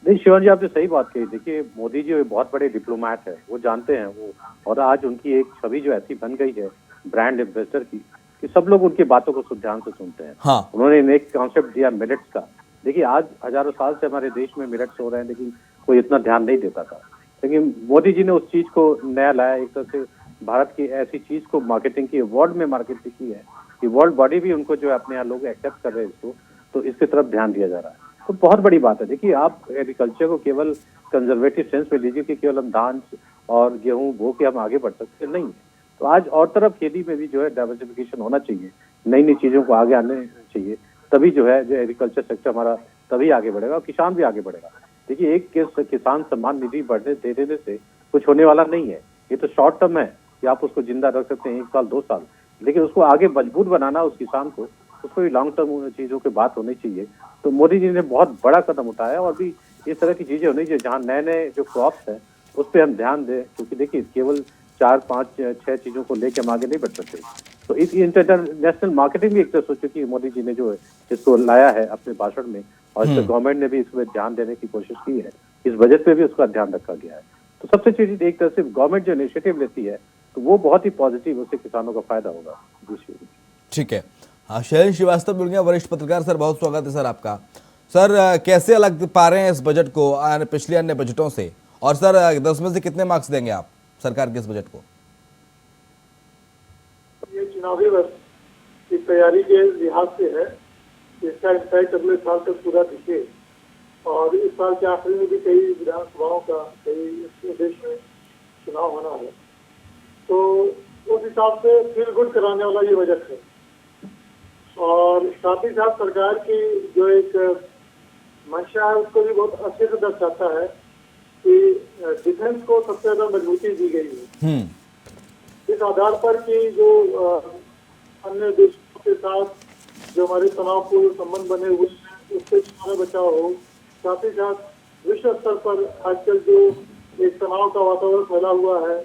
नहीं शिवन जी, आपने सही बात कही। देखिए मोदी जी बहुत बड़े डिप्लोमैट है, वो जानते हैं वो, और आज उनकी एक छवि जो ऐसी बन गई है ब्रांड एम्बेसडर की कि सब लोग उनकी बातों को ध्यान से सुनते हैं। हाँ। उन्होंने एक कॉन्सेप्ट दिया मिलेट्स का। देखिए आज हजारों साल से हमारे देश में मिलेट्स हो रहे हैं, लेकिन कोई इतना ध्यान नहीं देता था, लेकिन मोदी जी ने उस चीज को नया लाया। एक तरह से भारत की ऐसी चीज को मार्केटिंग की, वर्ल्ड में मार्केटिंग की है कि वर्ल्ड बॉडी भी उनको जो है अपने यहाँ लोग एक्सेप्ट कर रहे हैं इसको, तो इसकी तरफ ध्यान दिया जा रहा है, तो बहुत बड़ी बात है। देखिए आप एग्रीकल्चर को केवल कंजर्वेटिव सेंस में लीजिए कि केवल हम धान और गेहूं बो के हम आगे बढ़ सकते नहीं है, तो आज और तरफ खेती में भी जो है डाइवर्सिफिकेशन होना चाहिए, नई नई चीजों को आगे आने चाहिए, तभी जो है जो एग्रीकल्चर सेक्टर हमारा तभी आगे बढ़ेगा और किसान भी आगे बढ़ेगा। देखिए एक किसान सम्मान निधि बढ़ने दे देने से कुछ होने वाला नहीं है, ये तो शॉर्ट टर्म है कि आप उसको जिंदा रख सकते हैं 1 साल 2 साल, लेकिन उसको आगे मजबूत बनाना उस किसान को, उसको भी लॉन्ग टर्म चीजों की बात होनी चाहिए। तो मोदी जी ने बहुत बड़ा कदम उठाया, और भी इस तरह की चीजें होनी चाहिए जहाँ नए नए जो क्रॉप्स हैं उस पर हम ध्यान दें, क्योंकि देखिए केवल 4 5 6 चीजों को लेकर हम आगे नहीं बढ़ सकते। तो इस इंटरनेशनल मार्केटिंग भी एक तरह सोचो कि मोदी जी ने जो है इसको लाया है अपने भाषण में, और इस गवर्नमेंट ने भी इसमें ध्यान देने की कोशिश की है, इस बजट पे भी उसका ध्यान रखा गया है। तो सबसे चीज एक तरह से गवर्नमेंट जो इनिशिएटिव लेती है तो वो बहुत ही पॉजिटिव, उससे किसानों का फायदा होगा। जी ठीक है। हाँ, शैलेंद्र श्रीवास्तव जुड़ गए, वरिष्ठ पत्रकार। सर बहुत स्वागत है सर आपका। सर कैसे अलग पा रहे हैं इस बजट को पिछले अन्य बजटों से, और सर 10 में से कितने मार्क्स देंगे आप सरकार के इस बजट को? ये चुनावी वर्ष की तैयारी के लिहाज से है, इसका इम्पैक्ट अगले साल तक पूरा दिखे, और इस साल के आखिरी में भी कई विधानसभाओं का, कई देश में चुनाव होना है, तो उस हिसाब से फील गुड कराने वाला ये बजट है। और साथ ही साथ सरकार की जो एक मंशा है उसको भी बहुत अच्छे से दर्शाता है कि डिफेंस को सबसे ज्यादा मजबूती दी गई है, इस आधार पर कि जो अन्य देशों के साथ जो हमारे तनावपूर्ण संबंध बने हुए हैं उससे हमारा बचाव हो, साथ ही साथ विश्व स्तर पर आजकल जो एक तनाव का वातावरण फैला हुआ है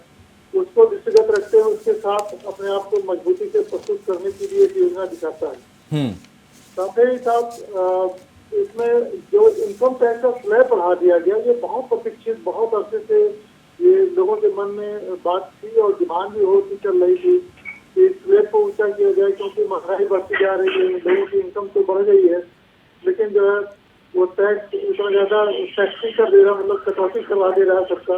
उसको दृष्टिगत रखते हुए उसके साथ अपने आप को मजबूती से प्रस्तुत करने के लिए एक योजना दिखाता है। साथ ही साथ इसमें जो इनकम टैक्स का स्लैब बढ़ा दिया गया, ये बहुत प्रतीक्षित, बहुत अरसे से ये लोगों के मन में बात थी और डिमांड भी होती चल रही थी कि स्लैब को ऊंचा किया जाए, क्योंकि महंगाई बढ़ती जा रही है, लोगों की इनकम तो बढ़ गई है, लेकिन जो है वो टैक्स इतना ज्यादा टैक्सिंग कर दे रहा, मतलब कटौती करवा दे रहा है सबका,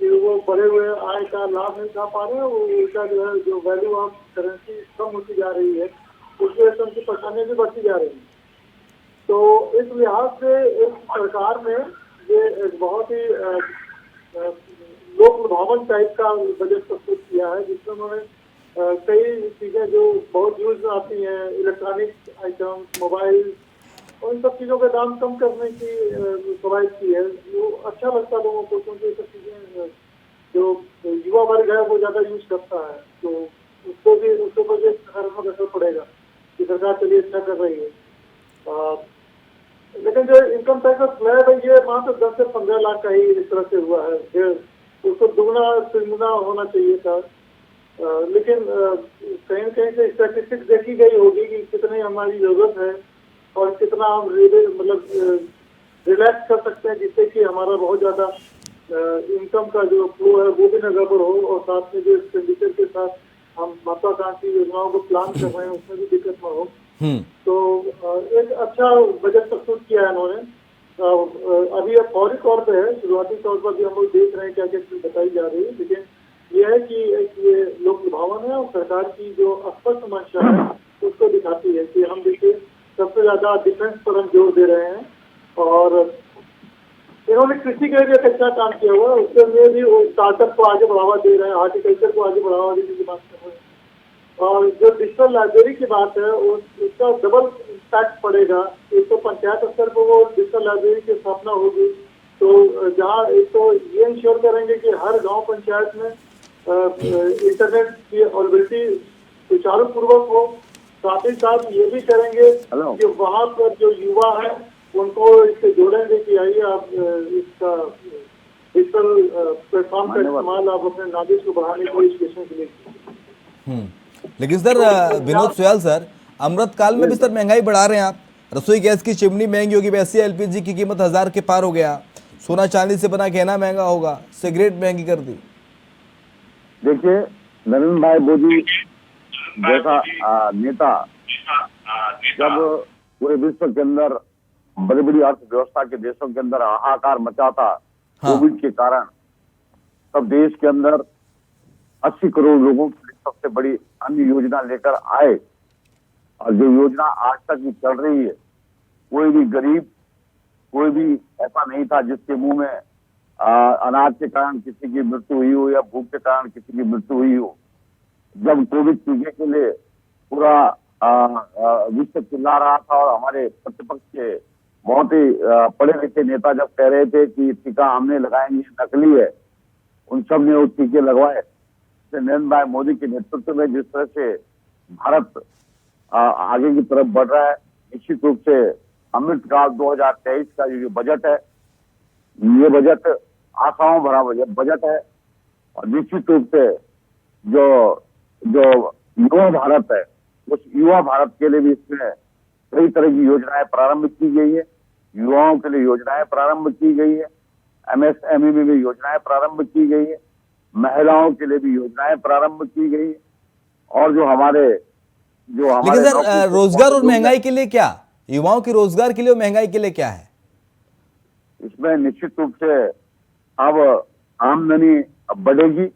कि वो बढ़े हुए आय का लाभ नहीं उठा पा रहे हैं, वो उनका जो है जो वैल्यू ऑफ करेंसी कम होती जा रही है, उसकी वजह से उनकी परेशानियां भी बढ़ती जा रही है। तो इस लिहाज से इस सरकार ने ये एक बहुत ही लोक लुभावन टाइप का बजट प्रस्तुत किया है, जिसमें उन्होंने कई चीजें जो बहुत यूज में आती हैं, इलेक्ट्रॉनिक आइटम, मोबाइल, और इन सब चीजों के दाम कम करने की कवायद की है। वो अच्छा लगता है लोगों को, क्योंकि ये सब चीजें जो युवा वर्ग है वो ज्यादा यूज करता है, तो उसको भी उसके ऊपर भी सकारात्मक असर पड़ेगा कि सरकार चलिए अच्छा कर रही है। लेकिन जो इनकम टैक्स का स्लैब है ये मात्र 10 से 15 लाख का ही इस तरह से हुआ है, उसको दुगना तिगुना होना चाहिए था। लेकिन कहीं न कहीं से स्टैटिस्टिक्स देखी गई होगी कि कितनी हमारी जरूरत है और कितना हम मतलब रिलैक्स कर सकते हैं, जिससे कि हमारा बहुत ज्यादा इनकम का जो फ्लो है वो भी न गड़बड़ हो, और साथ में जो एक्सपेंडिचर के साथ हम महत्वाकांक्षी योजनाओं को प्लान कर रहे हैं उसमें भी दिक्कत न हो। तो एक अच्छा बजट प्रस्तुत किया है इन्होंने। अभी अब फौरी तौर पे है, शुरुआती तौर पर भी हम लोग देख रहे हैं क्या क्या चीज बताई जा रही है, लेकिन ये है कि ये लोक लुभावन है और सरकार की जो स्पष्ट मंशा है उसको दिखाती है कि हम देखिए सबसे ज्यादा डिफेंस पर हम जोर दे रहे हैं और इन्होंने कृषि के लिए अच्छा काम किया हुआ है, उसके लिए भी वो स्टार्टअप को आगे बढ़ावा दे रहे हैं, हॉर्टिकल्चर को आगे बढ़ावा देने की बात कर रहे हैं। और जो डिजिटल लाइब्रेरी की बात है उसका डबल इम्पैक्ट पड़ेगा। एक तो पंचायत स्तर पर वो डिजिटल लाइब्रेरी की स्थापना होगी, तो जहाँ एक तो ये इंश्योर करेंगे कि हर गांव पंचायत में इंटरनेट की अवेलेबिलिटी सुचारू पूर्वक हो, साथ ही साथ ये भी करेंगे कि वहाँ पर जो युवा है उनको इससे जोड़ेंगे कि आइए आप इसका डिजिटल प्लेटफॉर्म का इस्तेमाल आप अपने नॉलेज को बढ़ाने के लिए एजुकेशन के लिए। लेकिन सर विनोद सुयाल सर, अमृत काल में भी सर महंगाई बढ़ा रहे हैं आप। रसोई गैस की चिमनी महंगी होगी, वैसे एलपीजी की कीमत 1000 के पार हो गया, सोना चांदी से बना गहना महंगा होगा, सिगरेट महंगी कर दी। देखिए, नरेंद्र भाई मोदी जैसा नेता जब पूरे विश्व के अंदर बड़ी बड़ी अर्थव्यवस्था के देशों के अंदर हाहाकार मचा था कोविड के कारण, तब देश के अंदर 80 करोड़ लोगों के लिए सबसे बड़ी अन्य योजना लेकर आए। और जो योजना आज तक भी चल रही है, कोई भी गरीब, कोई भी ऐसा नहीं था जिसके मुंह में अनाज के कारण किसी की मृत्यु हुई हो या भूख के कारण किसी की मृत्यु हुई हो। जब कोविड टीके के लिए पूरा विश्व चिल्ला रहा था और हमारे प्रतिपक्ष के बहुत ही पढ़े लिखे नेता जब कह रहे थे कि टीका हमने लगाएंगे, नकली है, उन सब ने वो टीके लगवाए। नरेंद्र भाई मोदी के नेतृत्व में जिस तरह से भारत आगे की तरफ बढ़ रहा है, निश्चित रूप से अमृत काल 2023 का जो बजट है, ये बजट आशाओं भरा बजट है। और निश्चित रूप से जो युवा भारत है, उस युवा भारत के लिए भी इसमें कई तरह की योजनाएं प्रारंभ की गई है। युवाओं के लिए योजनाएं प्रारंभ की गई है, एमएसएमई में भी योजनाएं प्रारंभ की गई है, महिलाओं के लिए भी योजनाएं प्रारंभ की गई है। और जो हमारे लेकिन सर रोजगार और महंगाई के लिए क्या, युवाओं के रोजगार के लिए और महंगाई के लिए क्या है इसमें? निश्चित रूप से अब आमदनी बढ़ेगी,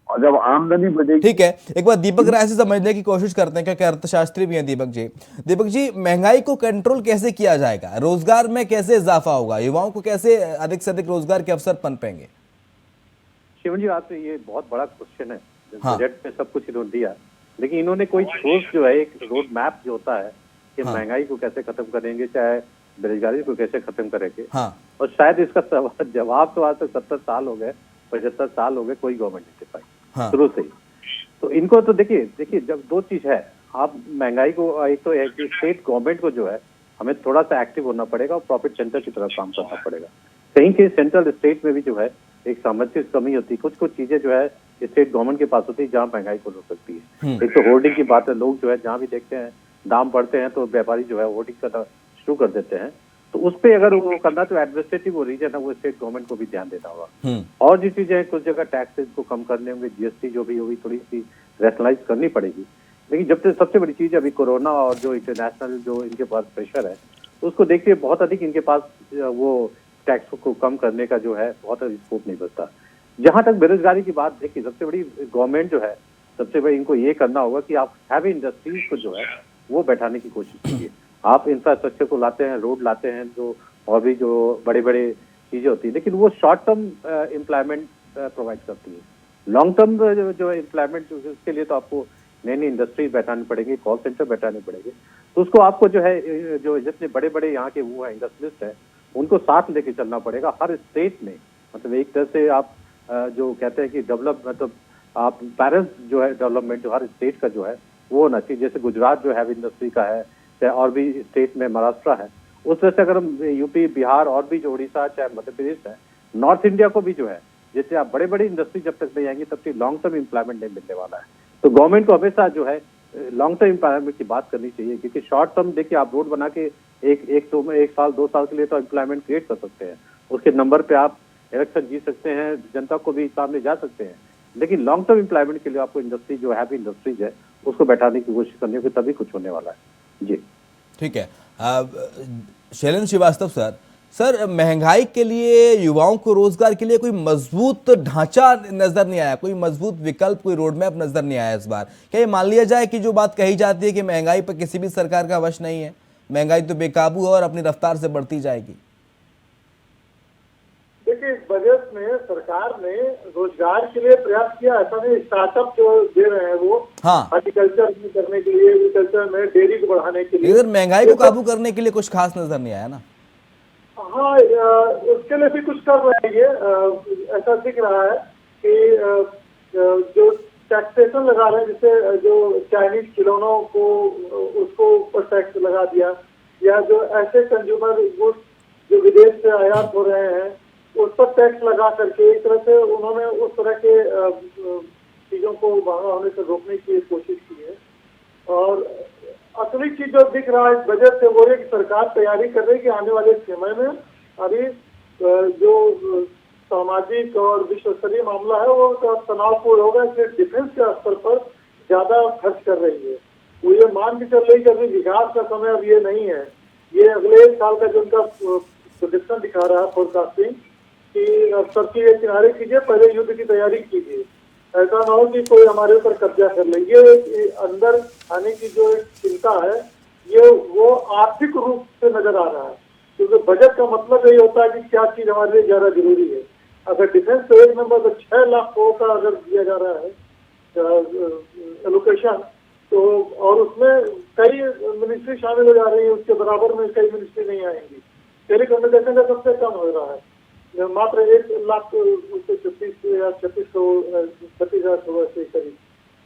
और जब आमदनी बढ़ेगी, ठीक है। एक बार दीपक राय से समझने की कोशिश करते हैं, क्योंकि अर्थशास्त्री भी हैं दीपक जी। दीपक जी, महंगाई को कंट्रोल कैसे किया जाएगा, रोजगार में कैसे इजाफा होगा, युवाओं को कैसे अधिक से अधिक रोजगार के अवसर पनपेंगे? शिवन जी, आपसे ये बहुत बड़ा क्वेश्चन है। बजट में सब कुछ इन्होंने दिया, लेकिन इन्होंने कोई ठोस जो है एक रोड मैप जो होता है कि महंगाई को कैसे खत्म करेंगे, चाहे बेरोजगारी को कैसे खत्म करेंगे। और शायद इसका जवाब तो आज तक 70 साल हो गए, 75 साल हो गए, कोई गवर्नमेंट नहीं दे पाई शुरू से ही। तो इनको तो देखिए जब दो चीज है, आप महंगाई को एक तो स्टेट गवर्नमेंट को जो है हमें थोड़ा सा एक्टिव होना पड़ेगा और प्रॉफिट सेंटर की तरफ काम करना पड़ेगा। कहीं के सेंट्रल स्टेट में भी जो है एक सामर्थ्य की कमी होती है, कुछ चीजें जो है स्टेट गवर्नमेंट के पास होती है जहाँ महंगाई को रोक सकती है। एक तो होर्डिंग की बात है, लोग जो है जहाँ भी देखते हैं दाम बढ़ते हैं तो व्यापारी जो है होर्डिंग करना शुरू कर देते हैं। तो उस पर अगर वो करना तो एडमिनिस्ट्रेटिव वो रीजन है वो स्टेट गवर्नमेंट को भी ध्यान देना होगा। और जो चीजें कुछ जगह टैक्सेस को कम करने होंगे, जीएसटी जो भी होगी थोड़ी सी रैशनलाइज करनी पड़ेगी। लेकिन जब तक सबसे बड़ी चीज अभी कोरोना और जो इंटरनेशनल जो इनके पास प्रेशर है, तो उसको देखिए बहुत अधिक इनके पास वो टैक्स को कम करने का जो है बहुत अधिक स्कोप नहीं बचता। जहां तक बेरोजगारी की बात देखिए, सबसे बड़ी गवर्नमेंट जो है, सबसे बड़ी इनको ये करना होगा कि आप हैवी इंडस्ट्रीज को जो है वो बैठाने की कोशिश कीजिए। आप इंफ्रास्ट्रक्चर को लाते हैं, रोड लाते हैं, जो और भी जो बड़े बड़े चीजें होती है, लेकिन वो शॉर्ट टर्म एम्प्लॉयमेंट प्रोवाइड करती है। लॉन्ग टर्म जो एम्प्लॉयमेंट उसके लिए तो आपको नई नई इंडस्ट्रीज बैठानी पड़ेगी, कॉल सेंटर बैठाने पड़ेंगे। तो उसको आपको जो है जो जितने बड़े बड़े यहाँ के वो है इंडस्ट्रियलिस्ट है, उनको साथ लेके चलना पड़ेगा हर स्टेट में। मतलब एक तरह से आप जो कहते हैं कि डेवलप, मतलब आप बैलेंस जो है डेवलपमेंट जो हर स्टेट का जो है वो होना चाहिए। जैसे गुजरात जो हैवी इंडस्ट्री का है, चाहे और भी स्टेट में महाराष्ट्र है, उस तरह से अगर हम यूपी, बिहार और भी जो उड़ीसा चाहे मध्य प्रदेश है, नॉर्थ इंडिया को भी जो है, जैसे आप बड़े बड़े इंडस्ट्री जब तक नहीं आएंगी तब तक लॉन्ग टर्म एम्प्लॉयमेंट नहीं मिलने वाला है। तो गवर्नमेंट को हमेशा जो है लॉन्ग टर्म एम्प्लॉयमेंट की बात करनी चाहिए, क्योंकि शॉर्ट टर्म देखिए आप रोड बना के एक साल 2 साल के लिए तो एम्प्लॉयमेंट क्रिएट कर सकते हैं, उसके नंबर पे आप इलेक्शन जीत सकते हैं, जनता को भी सामने जा सकते हैं। लेकिन लॉन्ग टर्म एम्प्लॉयमेंट के लिए आपको इंडस्ट्री जो हैवी इंडस्ट्रीज है उसको बैठाने की कोशिश करनी होगी, तभी कुछ होने वाला है। जी ठीक है। शैलेंद्र श्रीवास्तव सर, सर, महंगाई के लिए, युवाओं को रोजगार के लिए कोई मजबूत ढांचा नजर नहीं आया, कोई मजबूत विकल्प, कोई रोड मैप नजर नहीं आया इस बार। क्या ये मान लिया जाए कि जो बात कही जाती है कि महंगाई पर किसी भी सरकार का वश नहीं है, महंगाई तो बेकाबू है और अपनी रफ्तार से बढ़ती जाएगी? देखिए, इस बजट में सरकार ने रोजगार के लिए प्रयास किया, ऐसा नहीं। स्टार्टअप जो दे रहे हैं वो हाँ, हॉर्टिकल्चर में करने के लिए, एग्रीकल्चर में, डेयरी को बढ़ाने के लिए। इधर महंगाई को काबू करने के लिए कुछ खास नजर नहीं आया ना। हाँ, उसके लिए भी कुछ कर रहे हैं ये। ऐसा दिख रहा है कि जो टैक्सेशन लगा रहे हैं, जैसे जो चाइनीज खिलौनों को, उसको ऊपर टैक्स लगा दिया, या जो ऐसे कंज्यूमर गुड्स जो विदेश से आयात हो रहे हैं उस पर टैक्स लगा करके एक तरह से उन्होंने उस तरह के चीजों को महंगा होने से रोकने की कोशिश की है। और असली चीज जो दिख रहा है इस बजट से वो है कि सरकार तैयारी कर रही है कि आने वाले समय में अभी जो सामाजिक और विश्व स्तरीय मामला है वो तनावपूर्ण होगा, इसलिए डिफेंस के स्तर पर ज्यादा खर्च कर रही है। वो ये मान के चल रही है कि अभी विकास का समय अब ये नहीं है। ये अगले एक साल का जो उनका प्रोजेक्शन दिखा रहा है, फोरकास्टिंग, कि टर्की के किनारे कीजिए, पहले युद्ध की तैयारी कीजिए, ऐसा ना हो कि कोई हमारे ऊपर कब्जा कर ले। ये अंदर आने की जो एक चिंता है ये वो आर्थिक रूप से नजर आ रहा है, क्योंकि बजट का मतलब यही होता है कि क्या चीज हमारे लिए ज्यादा जरूरी है। अगर डिफेंस पे एक नंबर पर 6 लाख करोड़ का अगर दिया जा रहा है एलोकेशन, तो और उसमें कई मिनिस्ट्री शामिल हो जा रही है, उसके बराबर में कई मिनिस्ट्री नहीं आएंगी। टेलीकम्युनिकेशन का सबसे कम हो रहा है, मात्र 1 लाख 36 या 36,000 से करीब।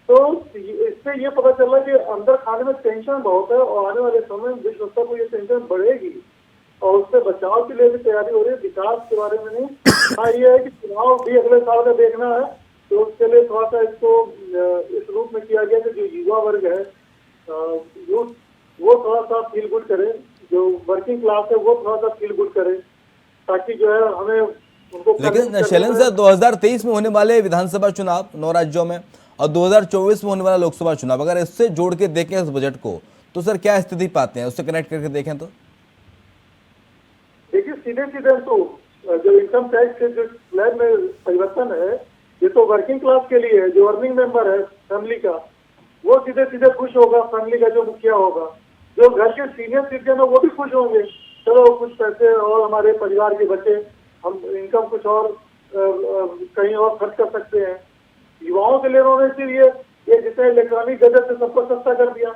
तो इससे ये पता चला कि अंदर खाने में टेंशन बहुत है और आने वाले समय में विश्व स्तर पर ये टेंशन बढ़ेगी और उससे बचाव के लिए भी तैयारी हो रही है। विकास के बारे में नहीं, हाँ ये है कि चुनाव भी अगले साल का देखना है, तो उसके लिए थोड़ा सा इसको इस रूप में किया गया कि जो युवा वर्ग है, यूथ, वो थोड़ा सा फील गुड करे, जो वर्किंग क्लास है वो थोड़ा सा फील गुड करे, ताकि जो है हमें उनको। लेकिन शैलेंद्र सर, 2023 में होने वाले विधानसभा चुनाव 9 राज्यों में और 2024 में होने वाला लोकसभा चुनाव, अगर इससे जोड़ के देखें इस बजट को, तो सर क्या स्थिति पाते हैं, उससे कनेक्ट करके देखें तो? देखिए, सीधे सीधे तो जो इनकम टैक्स के जो स्लैब में परिवर्तन है, ये तो वर्किंग क्लास के लिए है। जो अर्निंग मेंबर है फैमिली का, वो सीधे सीधे खुश होगा, फैमिली का जो मुखिया होगा। जो घर के सीनियर सिटीजन है वो भी खुश होंगे, चलो कुछ पैसे और हमारे परिवार के बचे, हम इनकम कुछ और कहीं और खर्च कर सकते हैं। युवाओं के लिए उन्होंने इसीलिए ये जैसे इलेक्ट्रॉनिक गैजेट से सबको सस्ता कर दिया,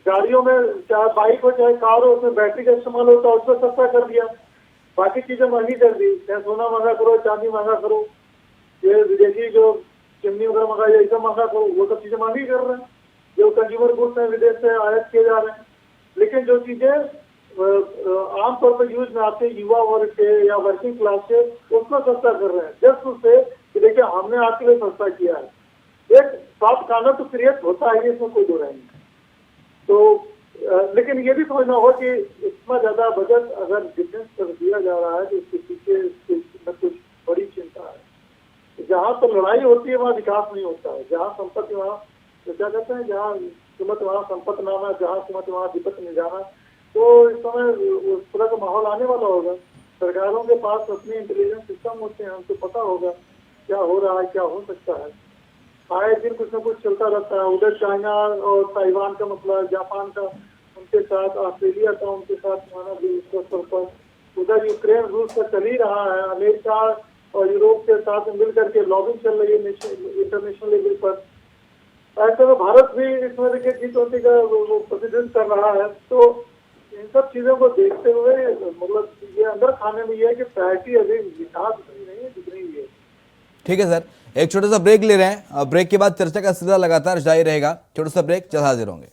गाड़ियों में चाहे बाइक हो चाहे कार हो उसमें बैटरी का इस्तेमाल होता है, उसको सस्ता कर दिया। बाकी चीजें महंगी कर दी, चाहे सोना महंगा करो, चांदी महंगा करो, ये विदेशी जो चिमनी वगैरह मंगा ये सब महंगा करो, वो सब चीजें महंगी कर रहे हैं। जो कंज्यूमर गुड्स हैं विदेश से आयात किए जा रहे हैं, लेकिन जो चीजें आमतौर पर यूज में आते हैं युवा वर्ग के या वर्किंग क्लास के, उसको सस्ता कर रहे हैं जस्ट उससे कि देखिए हमने आपके लिए सस्ता किया है। एक सॉफ्ट कॉर्नर तो क्रिएट होता है, इसमें कोई दो राय नहीं। तो लेकिन ये भी समझना हो कि इतना ज्यादा बजट अगर डिफेंस पर दिया जा रहा है तो इसके पीछे कुछ बड़ी चिंता है। जहाँ पर लड़ाई होती है वहाँ विकास नहीं होता है, जहाँ संपत्ति वहाँ तो क्या कहते हैं, जहाँ सुमत वहाँ संपत्ति नाना, जहाँ सुमत वहाँ विपत नहीं जाना। तो इस समय उस तरह का माहौल आने वाला होगा। सरकारों के पास अपने इंटेलिजेंस सिस्टम होते हैं, हमको पता होगा क्या हो रहा है, क्या हो सकता है। आए दिन कुछ न कुछ चलता रहता है। उधर चाइना और ताइवान का मसला, जापान का उनके साथ, ऑस्ट्रेलिया का उनके साथ माना स्तर पर, उधर यूक्रेन रूस का चल ही रहा है। अमेरिका और यूरोप के साथ मिलकर के लॉबिंग चल रही है इंटरनेशनल लेवल पर। ऐसे में भारत भी इसमें देखिए G20 का प्रतिनिधित्व कर रहा है। तो इन सब चीजों को देखते हुए मतलब ये अंदर खाने में ये है कि प्रायोरिटी अभी विकास नहीं है, दिख रही है। ठीक है सर, एक छोटा सा ब्रेक ले रहे हैं, ब्रेक के बाद चर्चा का सिलसिला लगातार जारी रहेगा। छोटा सा ब्रेक, जल्द हाजिर होंगे।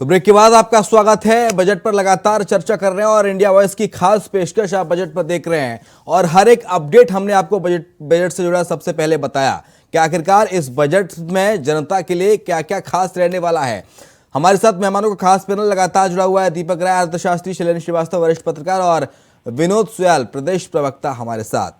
तो ब्रेक के बाद आपका स्वागत है। बजट पर लगातार चर्चा कर रहे हैं और इंडिया वॉइस की खास पेशकश आप बजट पर देख रहे हैं और हर एक अपडेट हमने आपको बजट से जुड़ा सबसे पहले बताया कि आखिरकार इस बजट में जनता के लिए क्या क्या खास रहने वाला है। हमारे साथ मेहमानों का खास पैनल लगातार जुड़ा हुआ है। दीपक राय अर्थशास्त्री, शैलेंद्र श्रीवास्तव वरिष्ठ पत्रकार और विनोद सुयाल प्रदेश प्रवक्ता हमारे साथ।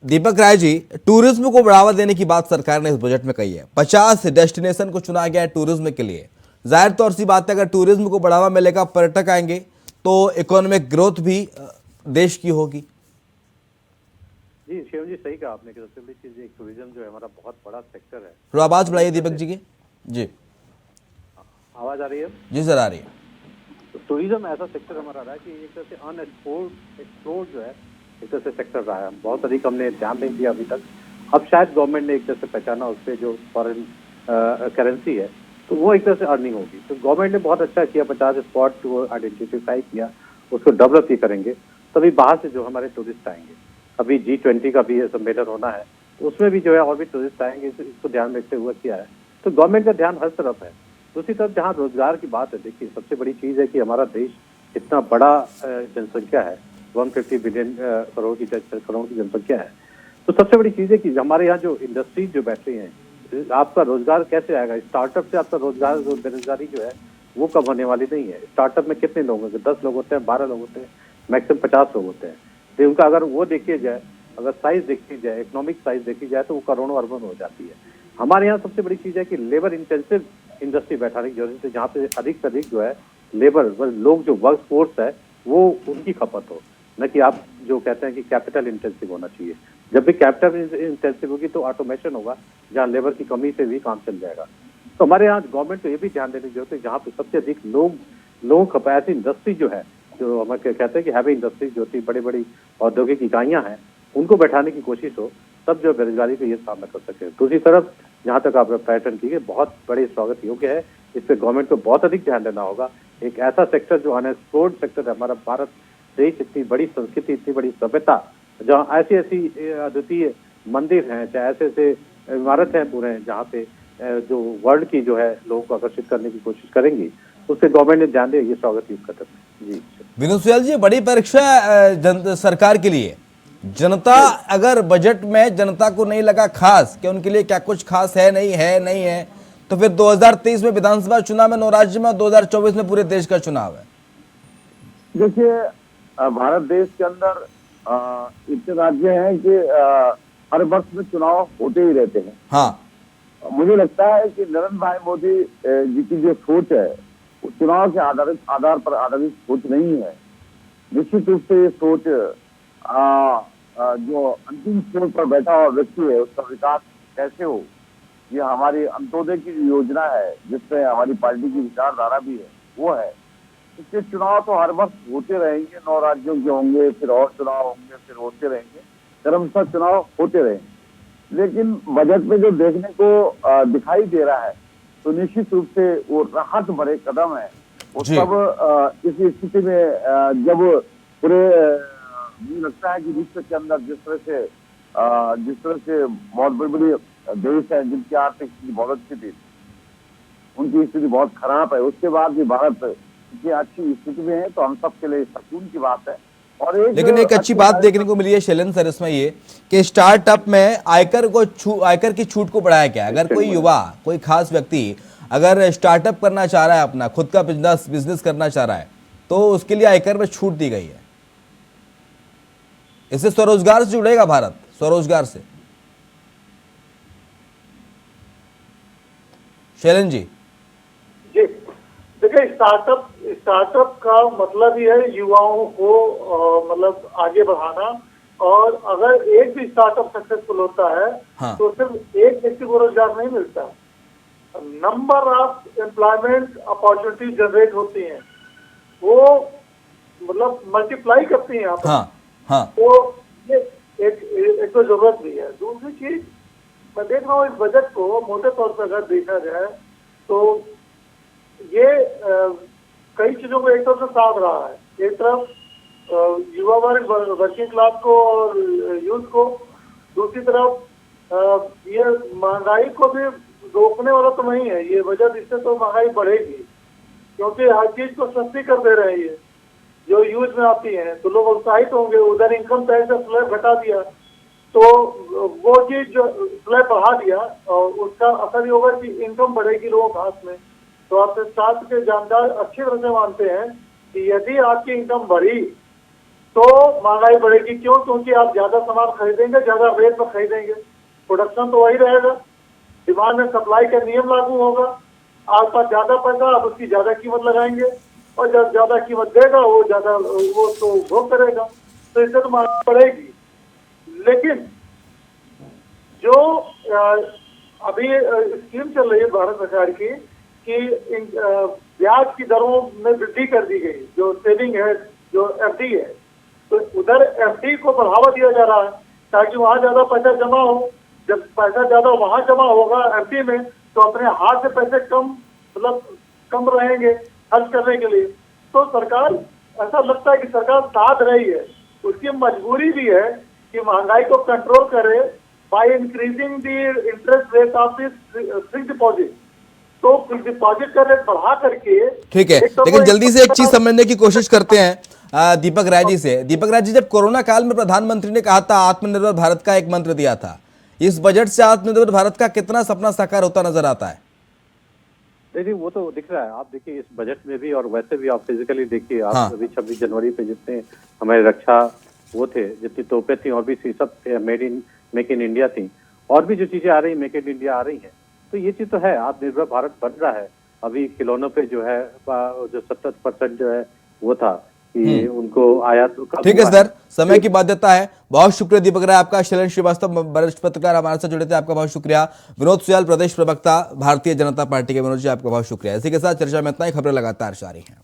दीपक राय जी, टूरिज्म को बढ़ावा देने की बात सरकार ने इस बजट में कही है। 50 डेस्टिनेशन को चुना गया है टूरिज्म के लिए। जाहिर तौर सी बात है, अगर टूरिज्म को बढ़ावा मिलेगा, पर्यटक आएंगे, तो इकोनॉमिक ग्रोथ भी देश की होगी। जी शिवम जी, सही कहा आपने कि सबसे बड़ी चीज एक टूरिज्म जो है हमारा बहुत बड़ा सेक्टर है। थोड़ा आवाज बढ़ाइए दीपक जी की। जी आवाज आ रही है? जी सर, आ रही है। तो टूरिज्म ऐसा सेक्टर हमारा रहा है कि एक तरह से एक्सप्लोर्ड जो है एक तरह से सेक्टर रहा है। बहुत अधिक हमने ध्यान नहीं दिया अभी तक। अब शायद गवर्नमेंट ने एक तरह से पहचाना उस पर जो फॉरेन करेंसी है, तो वो एक तरह से अर्निंग होगी। तो गवर्नमेंट ने बहुत अच्छा किया, 50 स्पॉट को आइडेंटिफाई किया, उसको डेवलप ही करेंगे, तभी बाहर से जो हमारे टूरिस्ट आएंगे। अभी G20 का भी सम्मेलन होना है, तो उसमें भी जो है और भी टूरिस्ट आएंगे, इसको ध्यान में रखते हुए किया है। तो गवर्नमेंट का ध्यान हर तरफ है। दूसरी तरफ जहाँ रोजगार की बात है, देखिए सबसे बड़ी चीज है कि हमारा देश इतना बड़ा जनसंख्या है, 150 बिलियन करोड़ की जनसंख्या है। तो सबसे बड़ी चीज है कि हमारे यहाँ जो इंडस्ट्रीज जो बैठ रही हैं, आपका रोजगार कैसे आएगा? स्टार्टअप से आपका रोजगार, बेरोजगारी जो है वो कम होने वाली नहीं है। स्टार्टअप में कितने लोग होंगे? 10 लोग होते हैं, 12 लोग होते हैं, मैक्सिमम 50 लोग होते हैं। तो उनका अगर वो देखी जाए, अगर साइज देखी जाए, इकोनॉमिक साइज देखी जाए, तो वो करोड़ों अरबों में हो जाती है। हमारे यहाँ सबसे बड़ी चीज है कि लेबर इंटेंसिव इंडस्ट्री बैठाने की जरूरत है, जहाँ पे अधिक से अधिक जो है लेबर लोग जो वर्क फोर्स है वो उनकी खपत हो, न कि आप जो कहते हैं कि कैपिटल इंटेंसिव होना चाहिए। जब भी कैपिटल इंटेंसिव होगी तो ऑटोमेशन होगा, जहाँ लेबर की कमी से भी काम चल जाएगा। तो हमारे यहाँ गवर्नमेंट को ये भी ध्यान देने की जरूरत है, जहाँ पे सबसे अधिक लोग खपत, ऐसी इंडस्ट्री जो है, जो हम कहते हैं कि हैवी इंडस्ट्री जो होती है, बड़ी बड़ी औद्योगिक इकाइयां हैं, उनको बैठाने की कोशिश हो, तब जो बेरोजगारी को ये सामना कर सके। दूसरी तरफ जहाँ तक आप पर्यटन की बहुत बड़े स्वागत योग्य है, इस पर गवर्नमेंट को बहुत अधिक ध्यान देना होगा। एक ऐसा सेक्टर जो अनएक्सप्लोर्ड सेक्टर है, हमारा भारत देश इतनी बड़ी संस्कृति, इतनी बड़ी सभ्यता, जहाँ ऐसी ऐसी अद्वितीय मंदिर हैं, चाहे ऐसे ऐसे इमारत हैं पूरे, जहाँ पे जो वर्ल्ड की जो है लोगों को आकर्षित करने की कोशिश करेंगी, उससे गवर्नमेंट ने ध्यान दिया, ये स्वागत युक्त कदम है। जी विनोद सुयाल जी, बड़ी परीक्षा सरकार के लिए। जनता, अगर बजट में जनता को नहीं लगा खास कि उनके लिए क्या कुछ खास है नहीं है, तो फिर 2023 में विधानसभा चुनाव में 9 राज्य में और 2024 में पूरे देश का चुनाव है। देखिए, भारत देश के अंदर इतने राज्य हैं कि हर वर्ष में चुनाव होते ही रहते हैं। हाँ, मुझे लगता है कि नरेंद्र भाई मोदी जी की जो सोच है, वो चुनाव के आधार पर आधारित सोच नहीं है। निश्चित रूप से ये सोच जो अंतिम स्तर पर बैठा हुआ व्यक्ति है, उसका विकास कैसे हो, ये हमारी अंत्योदय की योजना है, जिसमें हमारी पार्टी की विचारधारा भी है, वो है। इसके चुनाव तो हर वर्ष होते रहेंगे, 9 राज्यों के होंगे, फिर और चुनाव होंगे, फिर होते रहेंगे, क्रमशः चुनाव होते रहेंगे। लेकिन बजट में जो देखने को दिखाई दे रहा है, तो निश्चित रूप से वो राहत भरे कदम है। वो सब इस स्थिति में जब पूरे मुझे लगता है कि विश्व के अंदर जिस तरह से बहुत बड़ी बड़ी देश है जिनकी आर्थिक स्थिति बहुत अच्छी थी, उनकी स्थिति बहुत खराब है, उसके बाद भी भारत इतनी अच्छी स्थिति में है, तो हम सबके लिए सुकून की बात है। और लेकिन एक अच्छी बात देखने को मिली है शैलेंद्र सर इसमें ये कि स्टार्टअप में आयकर की छूट को बढ़ाया गया। अगर कोई युवा, कोई खास व्यक्ति अगर स्टार्टअप करना चाह रहा है, अपना खुद का बिजनेस करना चाह रहा है, तो उसके लिए आयकर में छूट दी गई है। इससे स्वरोजगार से जुड़ेगा भारत, स्वरोजगार से। शैलेंद्र जी। देखिए, स्टार्टअप का मतलब ही है युवाओं को मतलब आगे बढ़ाना, और अगर एक भी स्टार्टअप सक्सेसफुल होता है, हाँ। तो सिर्फ एक व्यक्ति को रोजगार नहीं मिलता, number of employment opportunity generate होती हैं, वो मतलब मल्टीप्लाई करती हैं यहाँ पर। हाँ। तो ये एक तो जरूरत भी है। दूसरी चीज, मैं देख रहा हूँ इस बजट को मोटे तौर पर अगर देखा जाए, तो ये कई चीजों को एक तरफ से साध रहा है। एक तरफ युवा वर्ग, वर्किंग क्लास को और यूथ को, दूसरी तरफ ये महंगाई को भी रोकने वाला तो नहीं है ये बजट। इससे तो महंगाई बढ़ेगी, क्योंकि हर चीज को सस्ती कर दे रहे हैं ये, जो यूज में आती है, तो लोग उत्साहित होंगे। उधर इनकम टैक्स का स्लैब घटा दिया, तो वो चीज जो स्लैब बढ़ा दिया, और उसका असर ये होगा कि इनकम बढ़ेगी लोगों के हाथ में। तो आप शास्त्र के जानकार अच्छी तरह से मानते हैं कि यदि आपकी इनकम बढ़ी तो महंगाई बढ़ेगी। क्यों? क्योंकि आप ज्यादा सामान खरीदेंगे, ज्यादा रेट पर खरीदेंगे, प्रोडक्शन तो वही रहेगा, डिमांड एंड सप्लाई का नियम लागू होगा, आपके पास ज्यादा पैसा, आप उसकी ज्यादा कीमत लगाएंगे और जब ज्यादा कीमत देगा वो ज्यादा वो तो भोग करेगा, तो इससे तो महंगाई बढ़ेगी। लेकिन जो अभी स्कीम चल रही है भारत सरकार की कि ब्याज की दरों में वृद्धि कर दी गई, जो सेविंग है, जो एफडी है, तो उधर एफडी को बढ़ावा दिया जा रहा है ताकि वहां ज्यादा पैसा जमा हो। जब पैसा ज्यादा वहां जमा होगा एफडी में, तो अपने हाथ से पैसे कम रहेंगे खर्च करने के लिए। तो सरकार, ऐसा लगता है कि सरकार साथ रही है, उसकी मजबूरी भी है कि महंगाई को कंट्रोल करे by increasing the interest rate of fixed deposit. तो फिक्स्ड डिपॉजिट का रेट बढ़ा करके, ठीक है, लेकिन जल्दी से एक चीज समझने की कोशिश करते हैं दीपक राय जी से। दीपक राय जी, जब कोरोना काल में प्रधानमंत्री ने कहा था, आत्मनिर्भर भारत का एक मंत्र दिया था, इस बजट से आत्मनिर्भर भारत का कितना सपना साकार होता नजर आता है? नहीं, वो तो दिख रहा है। आप देखिए इस बजट में भी, और वैसे भी आप फिजिकली देखिए, आप हाँ। अभी 26 जनवरी पे जितने हमारे रक्षा वो थे, जितनी तोपें थी और भी सब मेक इन इंडिया थी, और भी जो चीजें आ रही मेक इन इंडिया आ रही हैं, तो ये चीज तो है, आत्मनिर्भर भारत बन रहा है। अभी खिलौनों पे जो है जो 70% जो है वो था कि उनको आयात। ठीक है सर, समय की बाध्यता है। बहुत शुक्रिया दीपक राय आपका। शैलेंद्र श्रीवास्तव वरिष्ठ पत्रकार हमारे साथ जुड़े थे, आपका बहुत शुक्रिया। विनोद सुयाल प्रदेश प्रवक्ता भारतीय जनता पार्टी के, विनोद जी आपका बहुत शुक्रिया। इसी के साथ चर्चा में इतना ही। खबरें लगातार जारी हैं।